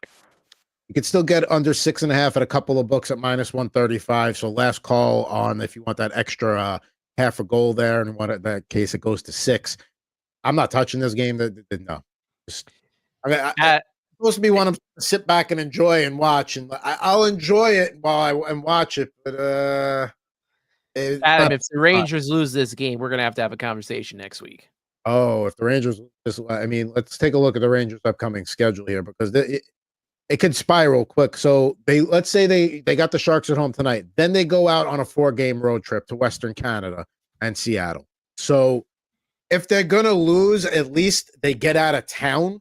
You can still get under 6.5 at a couple of books at minus 135. So last call on if you want that extra half a goal there, and in that case it goes to 6. I'm not touching this game. No, it's supposed to be one of sit back and enjoy and watch, and I'll enjoy it while I watch it. But Adam, if the Rangers lose this game, we're gonna have to have a conversation next week. Oh, if the Rangers lose, I mean, let's take a look at the Rangers' upcoming schedule here, because it could spiral quick. So let's say they got the Sharks at home tonight. Then they go out on a 4-game road trip to Western Canada and Seattle. So if they're going to lose, at least they get out of town.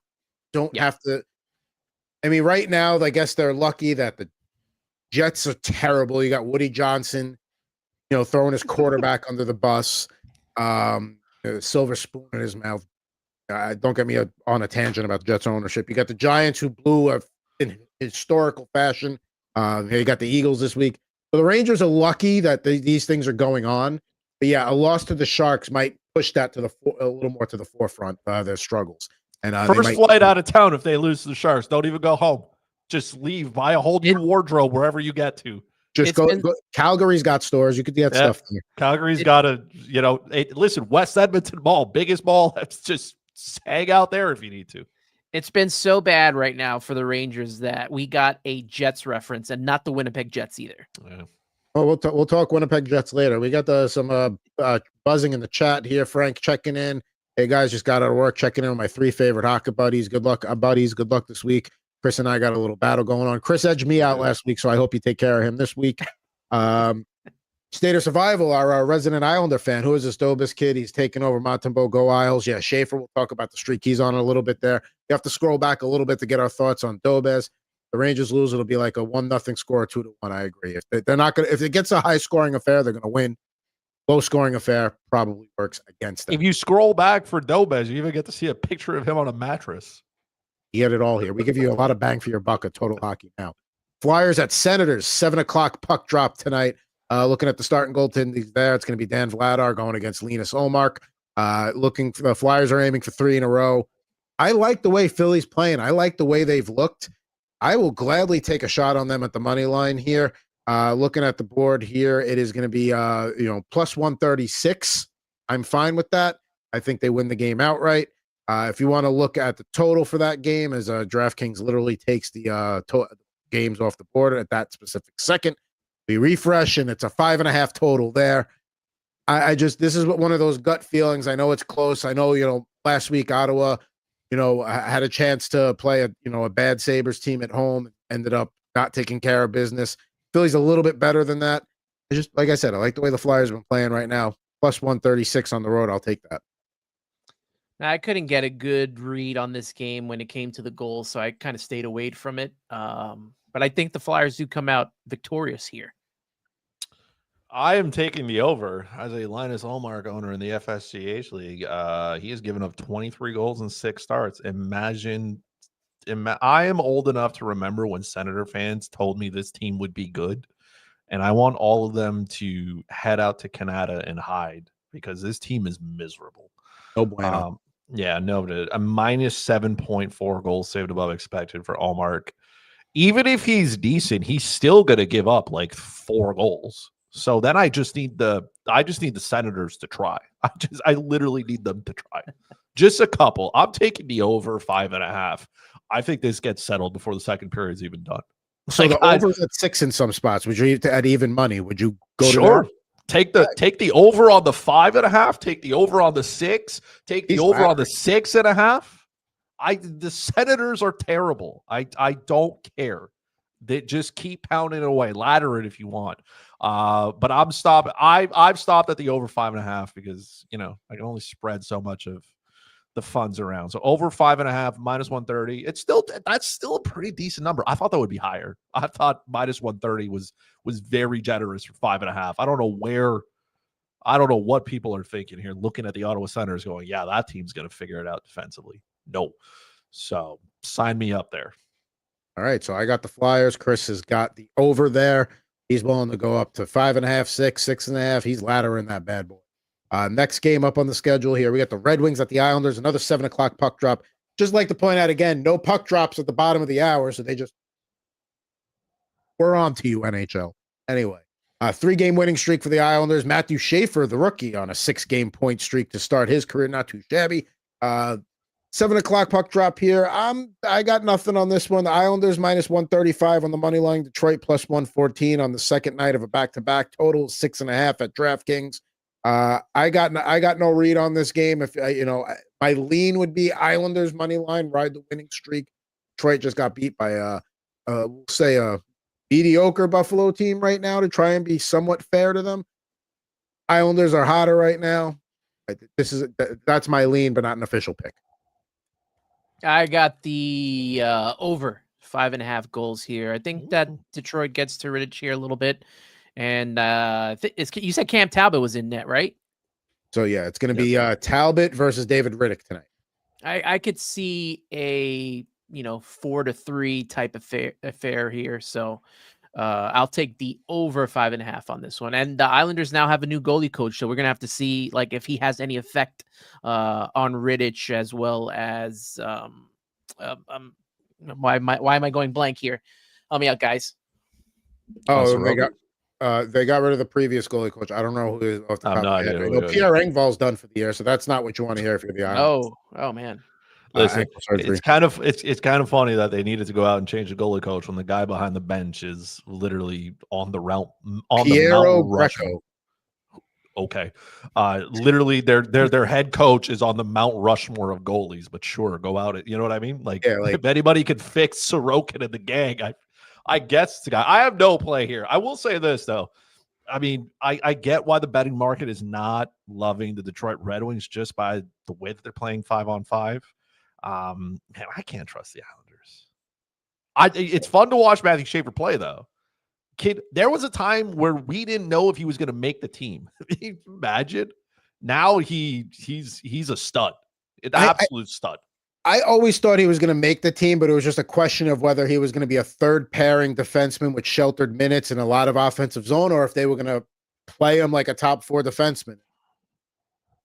Don't have to. I mean, right now, I guess they're lucky that the Jets are terrible. You got Woody Johnson, throwing his quarterback under the bus, silver spoon in his mouth. Don't get me on a tangent about Jets ownership. You got the Giants, who blew in historical fashion. You got the Eagles this week. So the Rangers are lucky that these things are going on. But yeah, a loss to the Sharks might push that to a little more to the forefront, their struggles. And first flight out of town if they lose to the Sharks. Don't even go home. Just leave. Buy a whole new wardrobe wherever you get to. Just go. Calgary's got stores. You could get stuff there. Calgary's got a, listen, West Edmonton Mall, biggest mall. Just hang out there if you need to. It's been so bad right now for the Rangers that we got a Jets reference and not the Winnipeg Jets either. Yeah. Oh, we'll talk Winnipeg Jets later. We got some buzzing in the chat here. Frank checking in. Hey guys, just got out of work, checking in with my 3 favorite hockey buddies. Good luck, buddies. Good luck this week. Chris and I got a little battle going on. Chris edged me out last week, so I hope you take care of him this week. State of Survival, our resident Islander fan. Who is this Dobes kid? He's taking over Montembeau Go Isles. Yeah, Schaefer. We'll talk about the streak he's on a little bit there. You have to scroll back a little bit to get our thoughts on Dobes. The Rangers lose, it'll be like a 1-0 score, 2-1. I agree. If they're not gonna, if it gets a high scoring affair, they're gonna win. Low scoring affair probably works against them. If you scroll back for Dobes, you even get to see a picture of him on a mattress. You get it all here. We give you a lot of bang for your buck at Total Hockey Now. Flyers at Senators, 7:00 puck drop tonight. Looking at the starting goaltending there, it's going to be Dan Vladar going against Linus Ullmark. Looking for the Flyers are aiming for 3 in a row. I like the way Philly's playing. I like the way they've looked. I will gladly take a shot on them at the money line here. Looking at the board here, it is going to be plus 136. I'm fine with that. I think they win the game outright. If you want to look at the total for that game, as DraftKings literally takes the games off the board at that specific second, we refresh and it's a 5.5 total there. This is one of those gut feelings. I know it's close. I know, last week Ottawa, had a chance to play a bad Sabres team at home, ended up not taking care of business. Philly's a little bit better than that. Just like I said, I like the way the Flyers have been playing right now. Plus 136 on the road. I'll take that. I couldn't get a good read on this game when it came to the goals, so I kind of stayed away from it. But I think the Flyers do come out victorious here. I am taking the over as a Linus Ullmark owner in the FSGH league. He has given up 23 goals in 6 starts. I am old enough to remember when Senator fans told me this team would be good, and I want all of them to head out to Canada and hide because this team is miserable. No bueno. Yeah, no, a minus 7.4 goals saved above expected for Ullmark. Even if he's decent, he's still going to give up like 4 goals. So then I just need the Senators to try. I literally need them to try. Just a couple. I'm taking the over 5.5. I think this gets settled before the second period is even done. So the over's at 6 in some spots. Would you at even money? Would you go to that? Take the over on the 5.5. Take the over on the 6. Take the over on the 6.5. The Senators are terrible. I don't care. They just keep pounding away. Ladder it if you want. But I'm stopping. I've stopped at the over 5.5 because I can only spread so much of the funds around. So over 5.5, minus 130. That's still a pretty decent number. I thought that would be higher. I thought minus 130 was very generous for 5.5. I don't know what people are thinking here, looking at the Ottawa Senators going, yeah, that team's going to figure it out defensively. No. So sign me up there. All right. So I got the Flyers. Chris has got the over there. He's willing to go up to 5.5, 6, 6.5. He's laddering that bad boy. Next game up on the schedule here, we got the Red Wings at the Islanders, another 7 o'clock puck drop. Just like to point out again, no puck drops at the bottom of the hour, so we're on to you, NHL. Anyway, 3-game winning streak for the Islanders. Matthew Schaefer, the rookie, on a 6-game point streak to start his career. Not too shabby. 7 o'clock puck drop here. I got nothing on this one. The Islanders minus 135 on the money line. Detroit plus 114 on the second night of a back-to-back. Total 6.5 at DraftKings. I got no read on this game. If my lean would be Islanders money line, ride the winning streak. Detroit just got beat by we'll say a mediocre Buffalo team right now to try and be somewhat fair to them. Islanders are hotter right now. That's my lean, but not an official pick. I got the over 5.5 goals here. I think that Detroit gets to Rittich here a little bit. And you said Cam Talbot was in net, right? So, yeah, it's going to be Talbot versus David Rittich tonight. I could see a 4-3 type of affair here. So I'll take the over 5.5 on this one. And the Islanders now have a new goalie coach, so we're going to have to see if he has any effect on Rittich, as well as why am I going blank here? Help me out, guys. They got rid of the previous goalie coach. I don't know who is off the top of my head. Pierre Engvall's done for the year, so that's not what you want to hear if you're the Islanders. Oh man. Listen, it's kind of funny that they needed to go out and change the goalie coach when the guy behind the bench is literally on the route on Piero the Mount Rushmore. Okay, literally their head coach is on the Mount Rushmore of goalies. But sure, go out. You know what I mean? If anybody could fix Sorokin and the gang, I guess it's the guy. I have no play here. I will say this though. I mean, I get why the betting market is not loving the Detroit Red Wings just by the way that they're playing 5-on-5. Man, I can't trust the Islanders. It's fun to watch Matthew Schaefer play, though. Kid, there was a time where we didn't know if he was going to make the team. Imagine now he's a stud, an absolute stud. I always thought he was going to make the team, but it was just a question of whether he was going to be a third pairing defenseman with sheltered minutes and a lot of offensive zone, or if they were going to play him like a top 4 defenseman.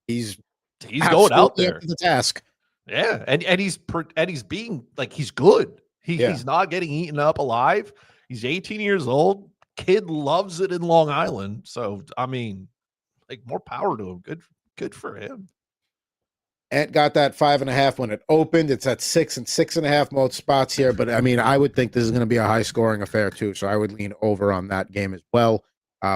He's going out there up to the task. Yeah, and he's being he's good. He's not getting eaten up alive. He's 18 years old. Kid loves it in Long Island. So I mean, more power to him. Good for him. Ant got that 5.5 when it opened. It's at 6 and 6.5 most spots here. But I mean, I would think this is going to be a high scoring affair too. So I would lean over on that game as well.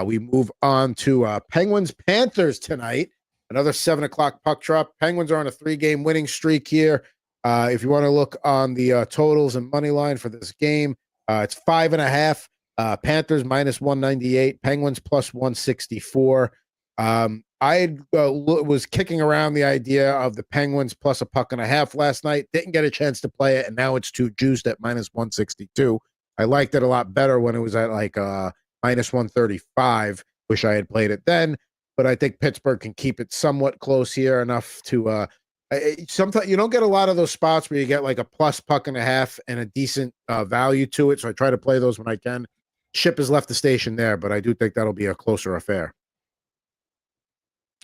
We move on to Penguins Panthers tonight. Another 7 o'clock puck drop. Penguins are on a 3-game winning streak here. If you want to look on the totals and money line for this game, it's 5.5. Panthers minus 198. Penguins plus 164. I was kicking around the idea of the Penguins plus a puck and a half last night. Didn't get a chance to play it, and now it's too juiced at minus 162. I liked it a lot better when it was at like minus 135. Wish I had played it then, but I think Pittsburgh can keep it somewhat close here enough to. Sometimes you don't get a lot of those spots where you get like a plus puck and a half and a decent value to it. So I try to play those when I can. Ship has left the station there, but I do think that'll be a closer affair.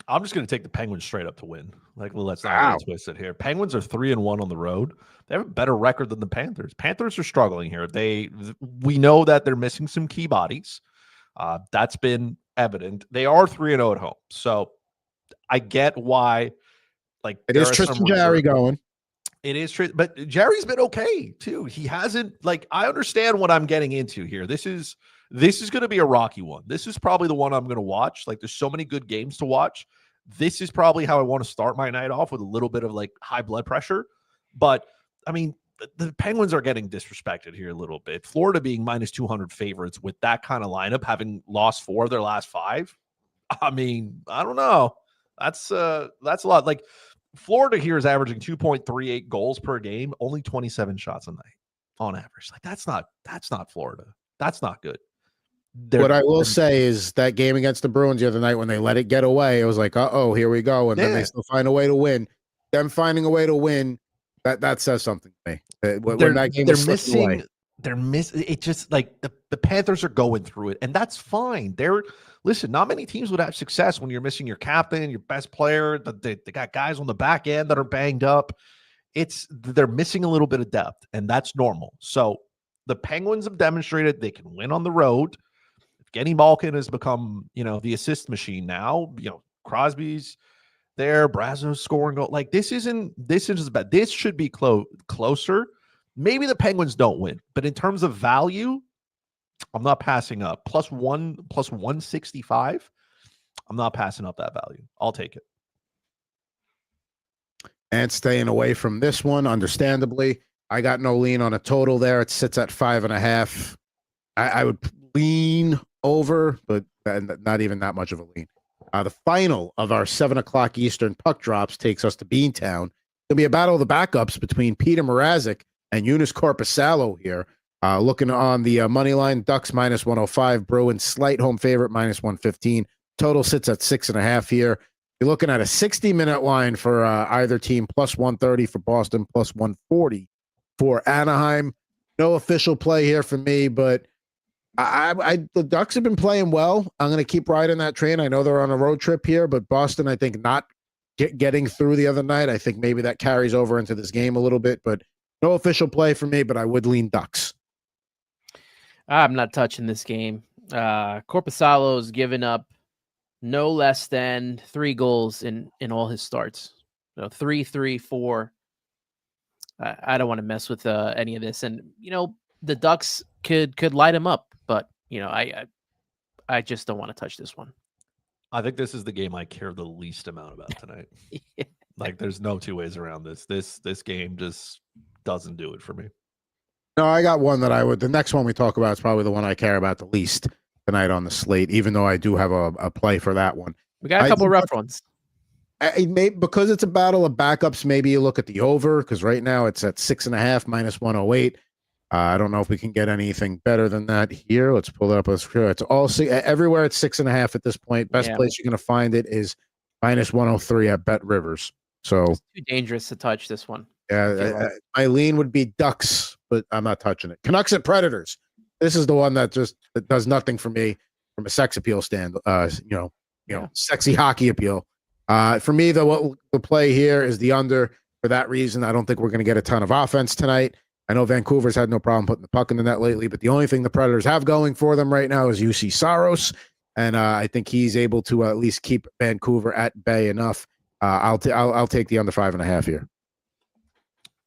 I'm just going to take the Penguins straight up to win. Like, well, let's not twist it here. Penguins are 3-1 on the road. They have a better record than the Panthers. Panthers are struggling here. We know that they're missing some key bodies. That's been evident. They are 3-0 at home. So I get why. Like, it is Tristan Jarry going. It is true, but Jerry's been okay too. He hasn't, like, I understand what I'm getting into here. This is going to be a rocky one. This is probably the one I'm going to watch. Like, there's so many good games to watch. This is probably how I want to start my night off, with a little bit of like high blood pressure. But I mean, the Penguins are getting disrespected here a little bit. Florida being minus 200 favorites with that kind of lineup, having lost 4 of their last 5. I mean, I don't know. That's a lot. Like, Florida here is averaging 2.38 goals per game, only 27 shots a night on average. Like, that's not Florida. That's not good. What I will say is that game against the Bruins the other night, when they let it get away, it was like, uh-oh, here we go. And then they still find a way to win. Them finding a way to win, that says something to me. When that game is missing, they're missing. It just, like, the Panthers are going through it, and that's fine. Listen, not many teams would have success when you're missing your captain, your best player. They got guys on the back end that are banged up. They're missing a little bit of depth, and that's normal. So the Penguins have demonstrated they can win on the road. Kenny Malkin has become, the assist machine now. Crosby's there, Brazo's scoring goal. Like, this isn't bad. This should be closer. Maybe the Penguins don't win, but in terms of value, I'm not passing up. Plus 165. I'm not passing up that value. I'll take it. And staying away from this one, understandably. I got no lean on a total there. It sits at 5.5. I would lean over, but not even that much of a lean. The final of our 7:00 Eastern puck drops takes us to Beantown. There'll be a battle of the backups between Peter Mrazek and Eunice Korpisalo here. Looking on the money line, Ducks minus 105, Bruins slight home favorite minus 115. Total sits at 6.5 here. You're looking at a 60-minute line for either team, plus 130 for Boston, plus 140 for Anaheim. No official play here for me, but the Ducks have been playing well. I'm going to keep riding that train. I know they're on a road trip here, but Boston, I think, not getting through the other night. I think maybe that carries over into this game a little bit, but no official play for me, but I would lean Ducks. I'm not touching this game. Korpisalo's given up no less than 3 goals in all his starts. 3, 3, 4. I don't want to mess with any of this. And, the Ducks could light him up, but, I just don't want to touch this one. I think this is the game I care the least amount about tonight. Like, there's no two ways around this. This game just doesn't do it for me. No, I got one that the next one we talk about is probably the one I care about the least tonight on the slate, even though I do have a play for that one. We got a couple rough ones. Because it's a battle of backups, maybe you look at the over, because right now it's at 6.5 minus 108. I don't know if we can get anything better than that here. Let's pull it up. It's all everywhere. It's 6.5 at this point. Best place you're going to find it is minus 103 at Bet Rivers. So it's too dangerous to touch this one. Yeah, my lean would be Ducks, but I'm not touching it. Canucks at Predators. This is the one that does nothing for me from a sex appeal stand. Sexy hockey appeal. For me, the play here is the under. For that reason, I don't think we're going to get a ton of offense tonight. I know Vancouver's had no problem putting the puck in the net lately, but the only thing the Predators have going for them right now is UC Saros, and I think he's able to at least keep Vancouver at bay enough. I'll take the under 5.5 here.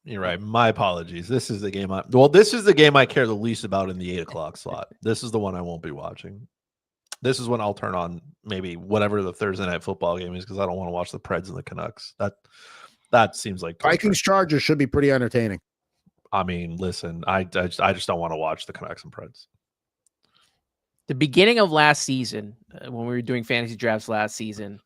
You're right. My apologies. This is the game I care the least about in the 8:00 slot. This is the one I won't be watching. This is when I'll turn on maybe whatever the Thursday night football game is, because I don't want to watch the Preds and the Canucks. That seems like Vikings Chargers should be pretty entertaining. I mean, listen, I just don't want to watch the Canucks and Preds. The beginning of last season, when we were doing fantasy drafts last season,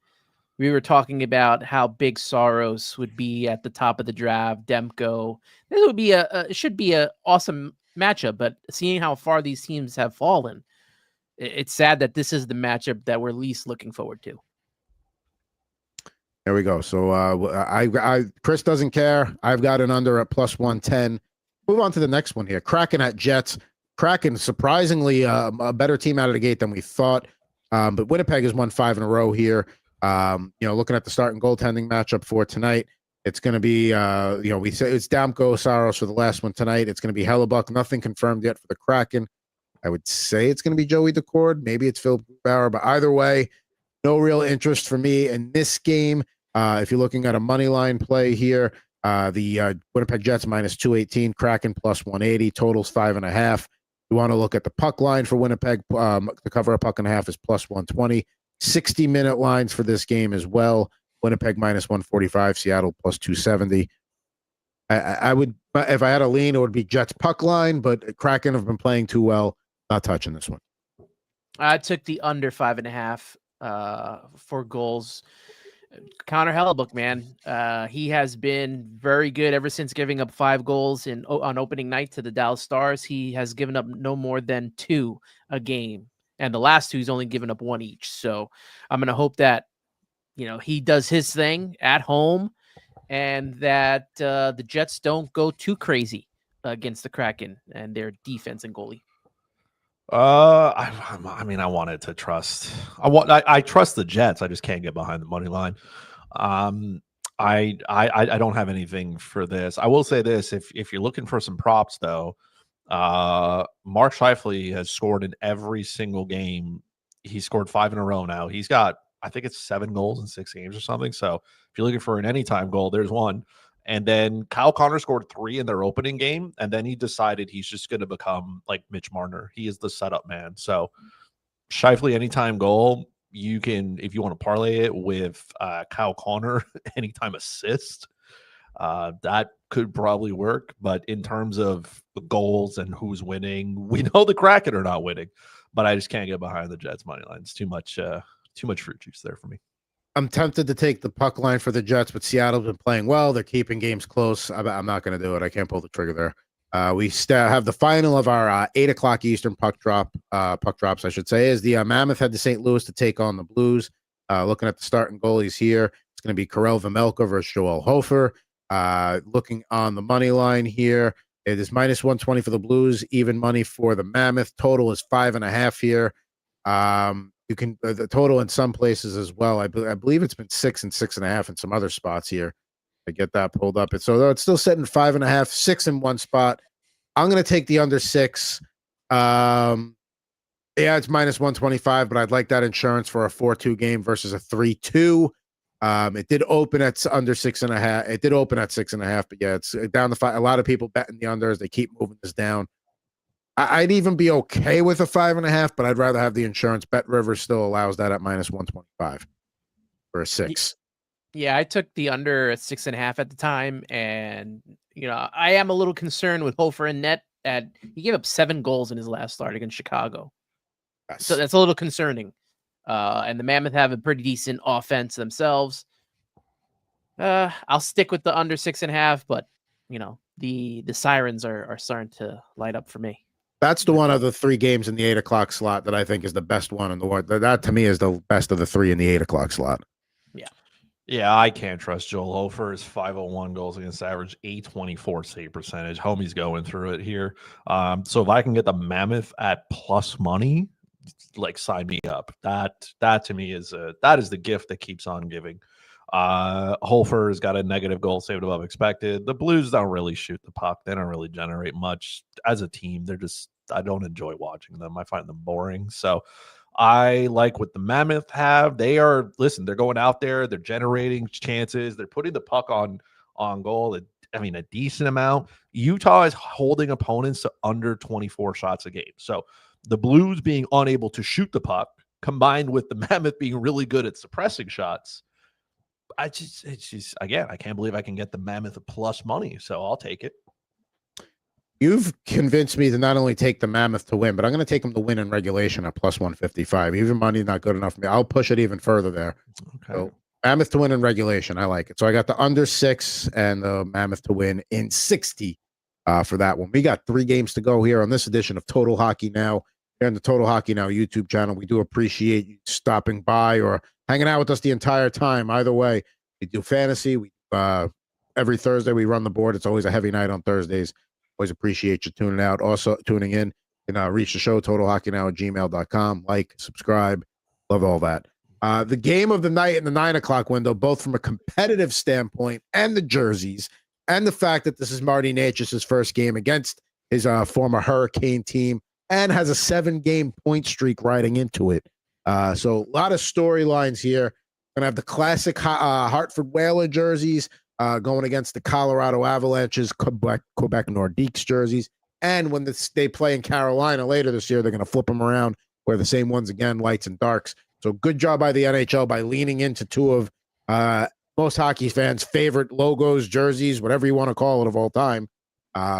We were talking about how big Soros would be at the top of the draft. Demko. This would be it should be a awesome matchup, but seeing how far these teams have fallen, it's sad that this is the matchup that we're least looking forward to. There we go. So Chris doesn't care. I've got an under at plus 110. Move on to the next one here. Kraken at Jets. Kraken, surprisingly, a better team out of the gate than we thought. But Winnipeg has won 5 in a row here. Looking at the starting goaltending matchup for tonight, it's going to be, we say it's Damko Saros for the last one tonight. It's going to be Hellebuck. Nothing confirmed yet for the Kraken. I would say it's going to be Joey Decord. Maybe it's Phil Bauer, but either way, no real interest for me in this game. If you're looking at a money line play here, the Winnipeg Jets minus 218, Kraken plus 180, totals 5.5. You want to look at the puck line for Winnipeg to cover a puck and a half is plus 120. 60-minute lines for this game as well. Winnipeg minus 145, Seattle plus 270. I would, if I had a lean, it would be Jets puck line, but Kraken have been playing too well. Not touching this one. I took the under 5.5 for goals. Connor Hellebuck, man, he has been very good ever since giving up 5 goals on opening night to the Dallas Stars. He has given up no more than 2 a game. And the last 2, he's only given up 1 each. So I'm going to hope that, he does his thing at home and that the Jets don't go too crazy against the Kraken and their defense and goalie. I wanted to trust. I trust the Jets. I just can't get behind the money line. I don't have anything for this. I will say this: if you're looking for some props, though, Mark Scheifele has scored in every single game. He scored 5 in a row now. He's got, I think it's 7 goals in 6 games or something. So if you're looking for an anytime goal, there's one. And then Kyle Connor scored 3 in their opening game, and then he decided he's just going to become like Mitch Marner. He is the setup man. So Scheifele anytime goal, you can, if you want to parlay it with Kyle Connor anytime assist, that could probably work. But in terms of the goals and who's winning, we know the Kraken are not winning, but I just can't get behind the Jets money line. It's too much fruit juice there for me. I'm tempted to take the puck line for the Jets, but Seattle's been playing well. They're keeping games close. I'm not going to do it. I can't pull the trigger there. We have the final of our 8 o'clock Eastern puck drops, I should say, is the Mammoth head to St. Louis to take on the Blues. Looking at the starting goalies here, it's going to be Karel Vejmelka versus Joel Hofer. Looking on the money line here, it is minus 120 for the Blues, even money for the Mammoth. Total is 5.5 here. You can the total in some places as well. I believe it's been 6 and 6.5 in some other spots here. I get that pulled up. So it's still sitting 5.5, 6 in one spot. I'm going to take the under 6. Yeah, it's minus 125, but I'd like that insurance for a 4-2 game versus a 3-2. It did open at under 6.5. It did open at 6.5, but yeah, it's down to 5. A lot of people betting the unders. They keep moving this down. I'd even be okay with a 5.5, but I'd rather have the insurance. Bet Rivers still allows that at minus 125 for a 6. Yeah, I took the under at 6.5 at the time, and I am a little concerned with Hofer in net. He gave up 7 goals in his last start against Chicago, so that's a little concerning. And the Mammoth have a pretty decent offense themselves. I'll stick with the under 6.5, but the sirens are starting to light up for me. That's the one of the 3 games in the 8 o'clock slot that I think is the best one in the world. That to me is the best of the 3 in the 8 o'clock slot. Yeah, I can't trust Joel Hofer. His 501 goals against average, 824 save percentage. Homie's going through it here. So if I can get the Mammoth at plus money, like sign me up. That to me is the gift that keeps on giving. Hofer has got a negative goal saved above expected. The Blues don't really shoot the puck. They don't really generate much as a team. I don't enjoy watching them. I find them boring. So I like what the Mammoth have. They're going out there. They're generating chances. They're putting the puck on goal. A decent amount. Utah is holding opponents to under 24 shots a game. So the Blues being unable to shoot the puck combined with the Mammoth being really good at suppressing shots. I can't believe I can get the Mammoth plus money. So I'll take it. You've convinced me to not only take the Mammoth to win, but I'm going to take them to win in regulation at plus 155. Even money not good enough for me. I'll push it even further there. Okay. So Mammoth to win in regulation. I like it. So I got the under 6 and the Mammoth to win in 60 for that one. We got 3 games to go here on this edition of Total Hockey Now here on the Total Hockey Now YouTube channel. We do appreciate you stopping by or hanging out with us the entire time. Either way, we do fantasy. We every Thursday we run the board. It's always a heavy night on Thursdays. Always appreciate you tuning out. Also tuning in. You can reach the show, totalhockeynow@gmail.com. Like, subscribe. Love all that. The game of the night in the 9 o'clock window, both from a competitive standpoint and the jerseys, and the fact that this is Marty Necas's first game against his former Hurricane team and has a 7-game point streak riding into it. So a lot of storylines here. Going to have the classic Hartford Whaler jerseys going against the Colorado Avalanche's Quebec Nordiques jerseys. And when they play in Carolina later this year, they're going to flip them around, wear the same ones again, lights and darks. So good job by the NHL by leaning into 2 of most hockey fans' favorite logos, jerseys, whatever you want to call it of all time.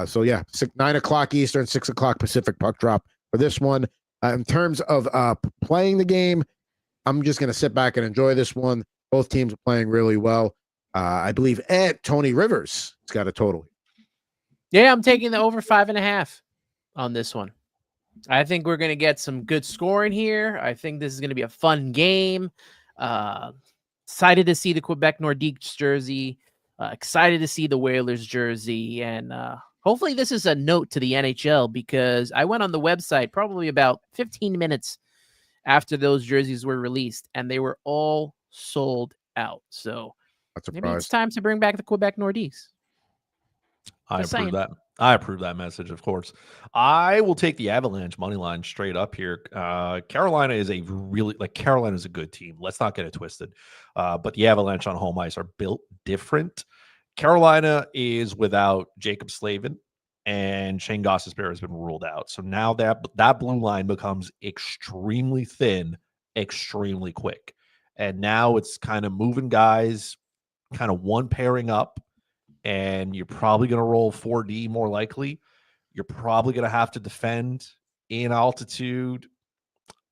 So yeah, 9 o'clock Eastern, 6 o'clock Pacific puck drop for this one. In terms of playing the game, I'm just going to sit back and enjoy this one. Both teams are playing really well. I believe Tony Rivers has got a total. Yeah, I'm taking the over 5.5 on this one. I think we're going to get some good scoring here. I think this is going to be a fun game. Excited to see the Quebec Nordiques jersey. Excited to see the Whalers jersey. And hopefully this is a note to the NHL, because I went on the website probably about 15 minutes after those jerseys were released, and they were all sold out. So maybe it's time to bring back the Quebec Nordiques. I approve that. I approve that message, of course. I will take the Avalanche money line straight up here. Carolina is Carolina's a good team. Let's not get it twisted. But the Avalanche on home ice are built different. Carolina is without Jakub Slavin, and Shane Gostisbehere has been ruled out. So now that blue line becomes extremely thin, extremely quick. And now it's kind of moving guys, kind of one pairing up. And you're probably going to roll 4D more likely. You're probably going to have to defend in altitude.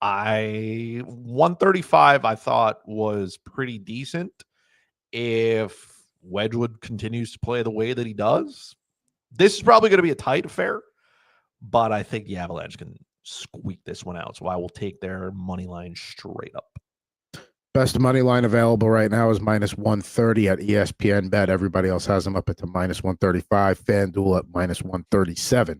135 I thought was pretty decent. If Wedgewood continues to play the way that he does, this is probably going to be a tight affair, but I think the Avalanche can squeak this one out. So I will take their money line straight up. Best money line available right now is -130 at ESPN Bet. Everybody else has them up at -135. FanDuel at -137.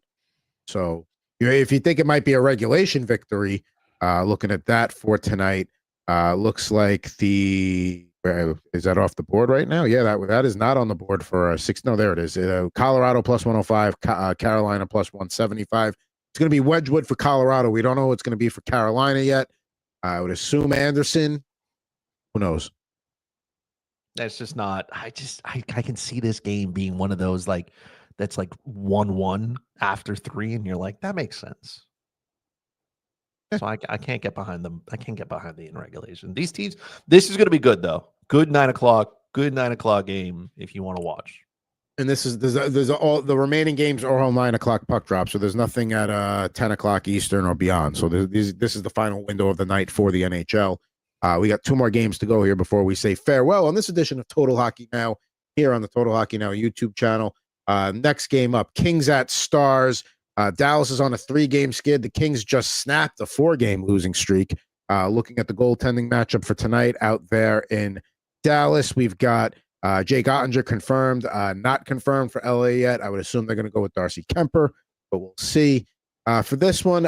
So if you think it might be a regulation victory, looking at that for tonight, looks like is that off the board right now? Yeah, that is not on the board for 6. No, there it is. Colorado +105, Carolina +175. It's going to be Wedgewood for Colorado. We don't know what it's going to be for Carolina yet. I would assume Anderson. Who knows? That's just not. I can see this game being one of those that's 1-1 after 3, and you're like, that makes sense. So I can't get behind them. I can't get behind the in regulation. These teams. This is going to be good though. Good 9 o'clock. Good 9 o'clock game if you want to watch. And there's all the remaining games are all 9 o'clock puck drop. So there's nothing at 10 o'clock Eastern or beyond. So this is the final window of the night for the NHL. We got 2 more games to go here before we say farewell on this edition of Total Hockey Now here on the Total Hockey Now YouTube channel. Next game up, Kings at Stars. Dallas is on a 3-game skid. The Kings just snapped a 4-game losing streak. Looking at the goaltending matchup for tonight out there in Dallas, we've got Jake Ottinger confirmed, not confirmed for LA yet. I would assume they're going to go with Darcy Kemper, but we'll see. For this one,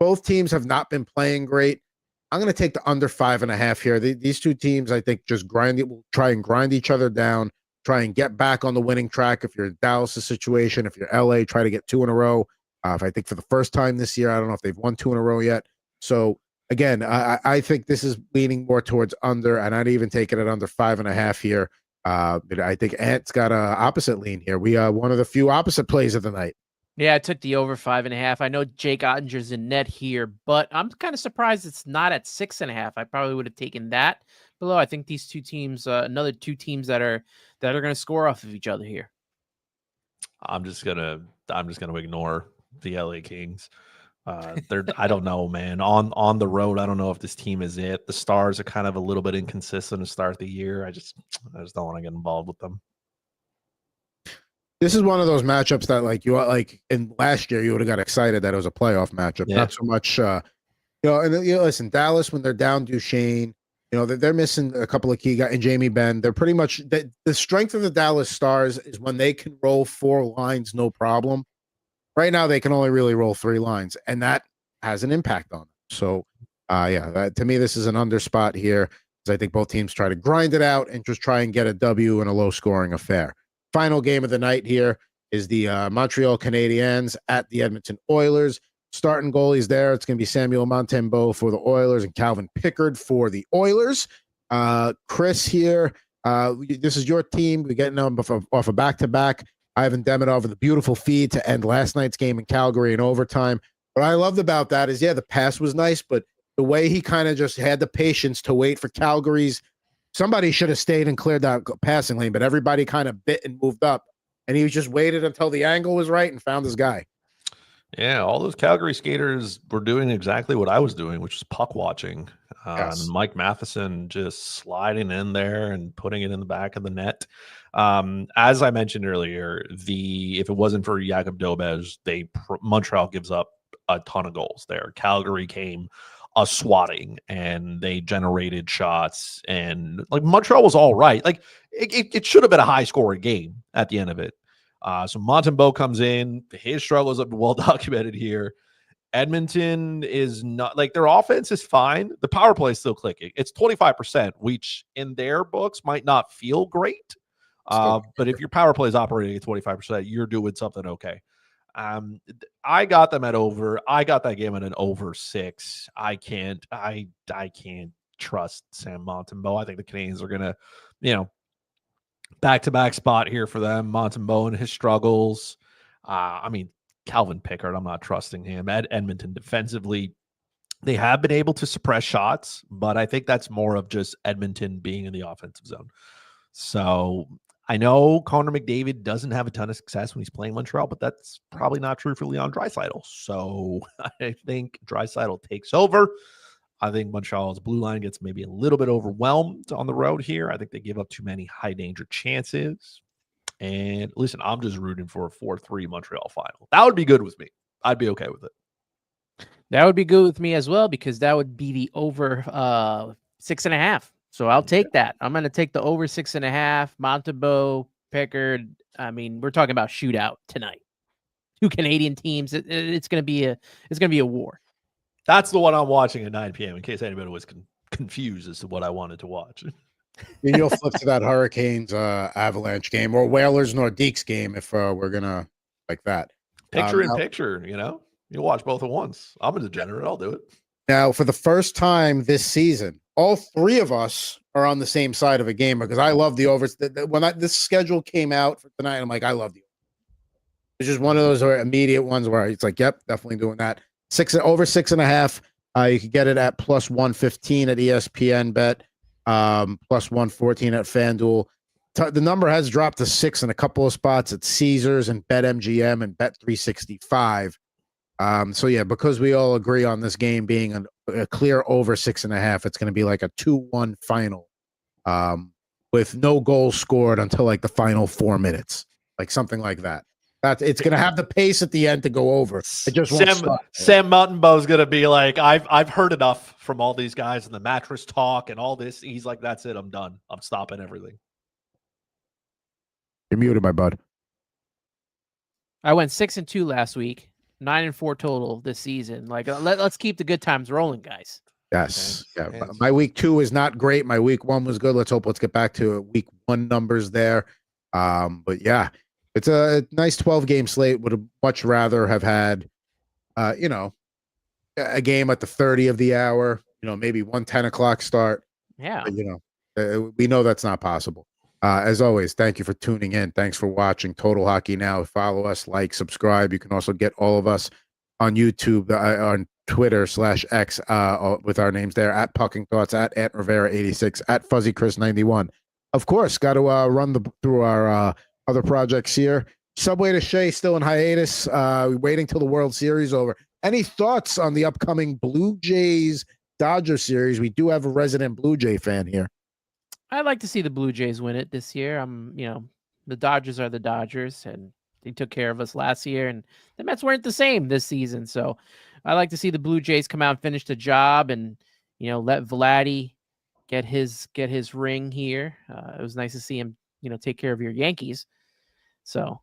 both teams have not been playing great. I'm going to take the under 5.5 here. These 2 teams, I think, just will try and grind each other down, try and get back on the winning track. If you're Dallas' situation, if you're LA, try to get 2 in a row. If I think for the first time this year, I don't know if they've won 2 in a row yet. So again, I think this is leaning more towards under, and I'd even take it at under 5.5 here. But I think Ant's got a opposite lean here. We are one of the few opposite plays of the night. Yeah, I took the over 5.5. I know Jake Ottinger's in net here, but I'm kind of surprised it's not at 6.5. I probably would have taken that below. I think these 2 teams, another 2 teams that are going to score off of each other here. I'm just gonna ignore the LA Kings. I don't know, man. On the road, I don't know if this team is it. The Stars are kind of a little bit inconsistent to start the year. I just don't want to get involved with them. This is one of those matchups that, like, you like in last year, you would have got excited that it was a playoff matchup. Yeah. Not so much, listen, Dallas, when they're down Duchesne, they're missing a couple of key guys, and Jamie Benn. They're pretty much the strength of the Dallas Stars is when they can roll 4 lines, no problem. Right now, they can only really roll 3 lines, and that has an impact on them. So, to me, this is an under spot here, because I think both teams try to grind it out and just try and get a W in a low-scoring affair. Final game of the night here is the Montreal Canadiens at the Edmonton Oilers. Starting goalies there, it's going to be Samuel Montembeault for the Oilers and Calvin Pickard for the Oilers. Chris here, this is your team. We're getting them off a back-to-back. Ivan Demidov with a beautiful feed to end last night's game in Calgary in overtime. What I loved about that is, the pass was nice, but the way he kind of just had the patience to wait for Calgary's, somebody should have stayed and cleared that passing lane, but everybody kind of bit and moved up, and he just waited until the angle was right and found his guy. Yeah, all those Calgary skaters were doing exactly what I was doing, which is puck watching. Yes. And Mike Matheson just sliding in there and putting it in the back of the net. As I mentioned earlier, if it wasn't for Jakub Dobes, Montreal gives up a ton of goals there. Calgary came a swatting and they generated shots, and like Montreal was all right. Like it should have been a high scoring game at the end of it. So Montembeault comes in, his struggles have been well documented here. Edmonton is not, like, their offense is fine. The power play is still clicking. It's 25%, which in their books might not feel great. But if your power play is operating at 25%, you're doing something okay. I got them at over. I got that game at an over 6. I can't trust Sam Montembeault. I think the Canadiens are gonna, back-to-back spot here for them. Montembeault and his struggles. Calvin Pickard, I'm not trusting him. At Edmonton defensively, they have been able to suppress shots, but I think that's more of just Edmonton being in the offensive zone. So I know Connor McDavid doesn't have a ton of success when he's playing Montreal, but that's probably not true for Leon Draisaitl. So I think Draisaitl takes over. I think Montreal's blue line gets maybe a little bit overwhelmed on the road here. I think they give up too many high-danger chances. And listen, I'm just rooting for a 4-3 Montreal final. That would be good with me. I'd be okay with it. That would be good with me as well, because that would be the over 6.5. So I'll take that. I'm going to take the over 6.5. Montembeault, Pickard. We're talking about shootout tonight. 2 Canadian teams. It's going to be a war. That's the one I'm watching at 9 p.m. in case anybody was confused as to what I wanted to watch. And you'll flip to that Hurricanes Avalanche game or Whalers Nordiques game if we're gonna like that. Picture in picture, you'll watch both at once. I'm a degenerate. I'll do it. Now, for the first time this season, all 3 of us are on the same side of a game, because I love the overs. When this schedule came out for tonight, I'm like, I love the overs. It's just one of those immediate ones where it's like, yep, definitely doing that. Over 6.5. You can get it at plus 115 at ESPN Bet. Plus 114 at FanDuel. The number has dropped to 6 in a couple of spots at Caesars and BetMGM and Bet365. Because we all agree on this game being a clear over 6.5, it's going to be like a 2-1 final, with no goals scored until like the final 4 minutes, like something like that. It's going to have the pace at the end to go over. It just won't stop. Sam Montembeault is going to be like, I've heard enough from all these guys and the mattress talk and all this. He's like, that's it. I'm done. I'm stopping everything. You're muted, my bud. I went 6-2 last week, 9-4 total this season. Like, let's keep the good times rolling, guys. Yes. Yeah. My week 2 is not great. My week 1 was good. Let's get back to week 1 numbers there. But yeah. It's a nice 12-game slate. Would have much rather have had, a game at the 30 of the hour, maybe 10 o'clock start. Yeah. But, we know that's not possible. As always, thank you for tuning in. Thanks for watching Total Hockey Now. Follow us, like, subscribe. You can also get all of us on YouTube, on Twitter /X with our names there, at Pucking Thoughts, at Ant Rivera 86, at Fuzzy Chris 91. Of course, got to run through our other projects here. Subway to Shea still in hiatus. Waiting till the World Series over. Any thoughts on the upcoming Blue Jays Dodger series? We do have a resident Blue Jay fan here. I'd like to see the Blue Jays win it this year. The Dodgers are the Dodgers, and they took care of us last year, and the Mets weren't the same this season. So I like to see the Blue Jays come out and finish the job, and let Vladdy get his ring here. It was nice to see him, take care of your Yankees. So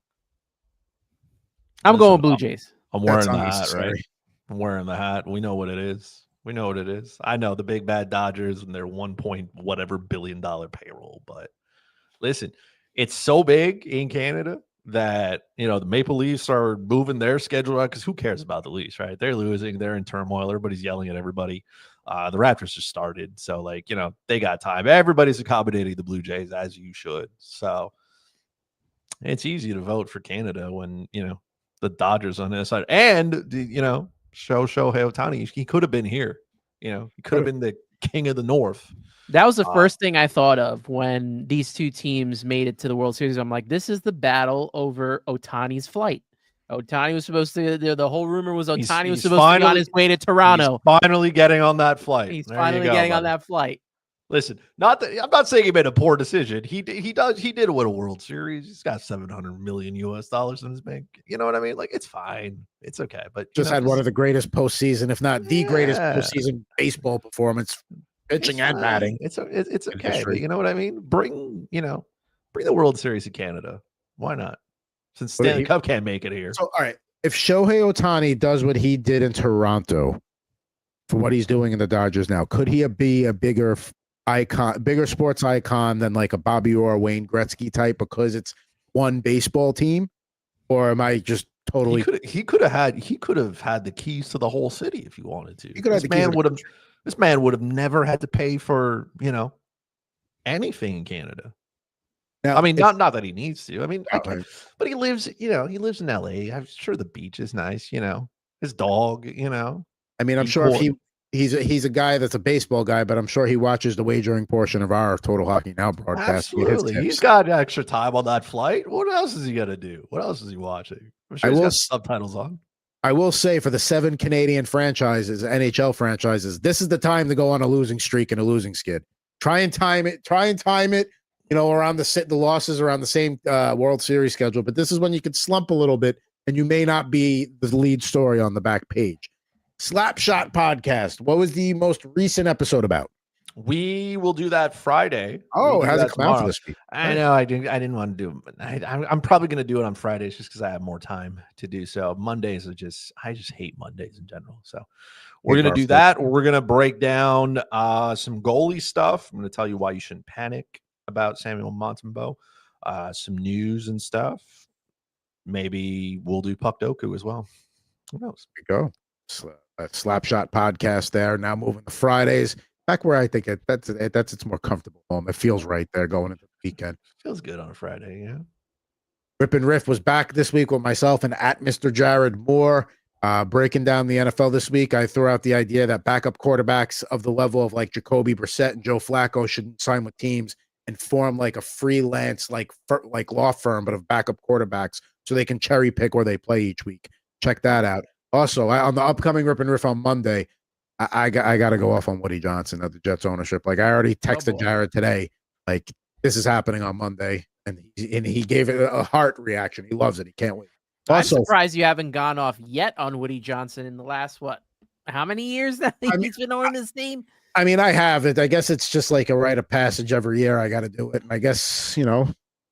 I'm going Blue Jays. I'm wearing the hat, right? I'm wearing the hat. We know what it is. I know the big bad Dodgers and their 1 point whatever billion dollar payroll, but listen, it's so big in Canada that the Maple Leafs are moving their schedule out because who cares about the Leafs, right? They're losing, they're in turmoil, everybody's yelling at everybody. The Raptors just started, so they got time. Everybody's accommodating the Blue Jays as you should. So it's easy to vote for Canada when the Dodgers on the other side, and Shohei Ohtani, he could have been here. He could have been the king of the North. That was the first thing I thought of when these two teams made it to the World Series. I'm like, this is the battle over Ohtani's flight. Ohtani was supposed to. The whole rumor was Ohtani was supposed to be on his way to Toronto. He's finally getting on that flight. He's finally getting on that flight. Listen, I'm not saying he made a poor decision. He did win a World Series. He's got $700 million in his bank. You know what I mean? It's fine. It's okay. But just had one of the greatest postseason, if not the greatest postseason baseball performance, pitching and batting. It's okay. But you know what I mean? Bring the World Series to Canada. Why not? Since Stanley Cup can't make it here. So all right, if Shohei Ohtani does what he did in Toronto for what he's doing in the Dodgers now, could he be a bigger sports icon than like a Bobby Orr, Wayne Gretzky type because it's one baseball team? Or am I just totally? He could have had the keys to the whole city if he wanted to. This man would have never had to pay for anything in Canada. Now, I mean, not that he needs to. I mean, but he lives in LA. I'm sure the beach is nice. His dog. I mean, I'm sure if he's a guy that's a baseball guy, but I'm sure he watches the wagering portion of our Total Hockey Now broadcast. Absolutely, he's got extra time on that flight. What else is he gonna do? What else is he watching? I'm sure he's got subtitles on. I will say for the 7 Canadian franchises, NHL franchises, this is the time to go on a losing streak and a losing skid. Try and time it. Around the losses around the same World Series schedule. But this is when you could slump a little bit and you may not be the lead story on the back page. Slapshot podcast. What was the most recent episode about? We will do that Friday. Oh, it hasn't come out for this week. I know. I didn't want to do it, but I'm probably going to do it on Fridays just because I have more time to do so. Mondays I just hate Mondays in general. So we're going to do that. We're going to break down some goalie stuff. I'm going to tell you why you shouldn't panic about Samuel Montembeault, some news and stuff. Maybe we'll do Puck Doku as well. Who knows? There you go. Slapshot podcast there. Now moving to Fridays. Back where I think that's its more comfortable home. It feels right there going into the weekend. Feels good on a Friday, yeah. Rip and Riff was back this week with myself and at Mr. Jared Moore. Breaking down the NFL this week, I threw out the idea that backup quarterbacks of the level of like Jacoby Brissett and Joe Flacco should sign with teams and form like a freelance like law firm, but of backup quarterbacks, so they can cherry pick where they play each week. Check that out. Also, on the upcoming Rip and Riff on Monday, I got to go off on Woody Johnson of the Jets ownership. Like I already texted Jared today, like this is happening on Monday, and he gave it a heart reaction. He loves it. He can't wait. Also, I'm surprised you haven't gone off yet on Woody Johnson in the last how many years that he's been owning this team? I mean, I have it. I guess it's just like a rite of passage every year. I got to do it. And I guess,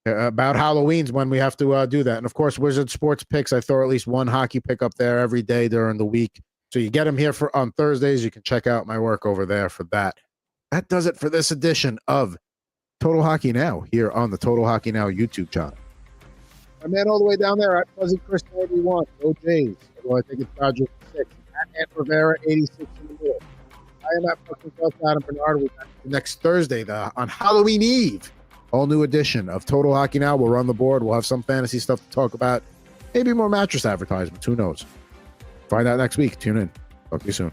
about Halloween's when we have to do that. And of course, Wizard Sports Picks. I throw at least one hockey pick up there every day during the week. So you get them here on Thursdays. You can check out my work over there for that. That does it for this edition of Total Hockey Now here on the Total Hockey Now YouTube channel. My man all the way down there at Fuzzy Chris 91. Go Jays. Although I think it's Dodgers 6. At Ant Rivera 86 in the middle. I am at fucking Adam Bernard. We'll be back next Thursday on Halloween Eve. All new edition of Total Hockey Now. We'll run the board. We'll have some fantasy stuff to talk about. Maybe more mattress advertisements. Who knows? Find out next week. Tune in. Talk to you soon.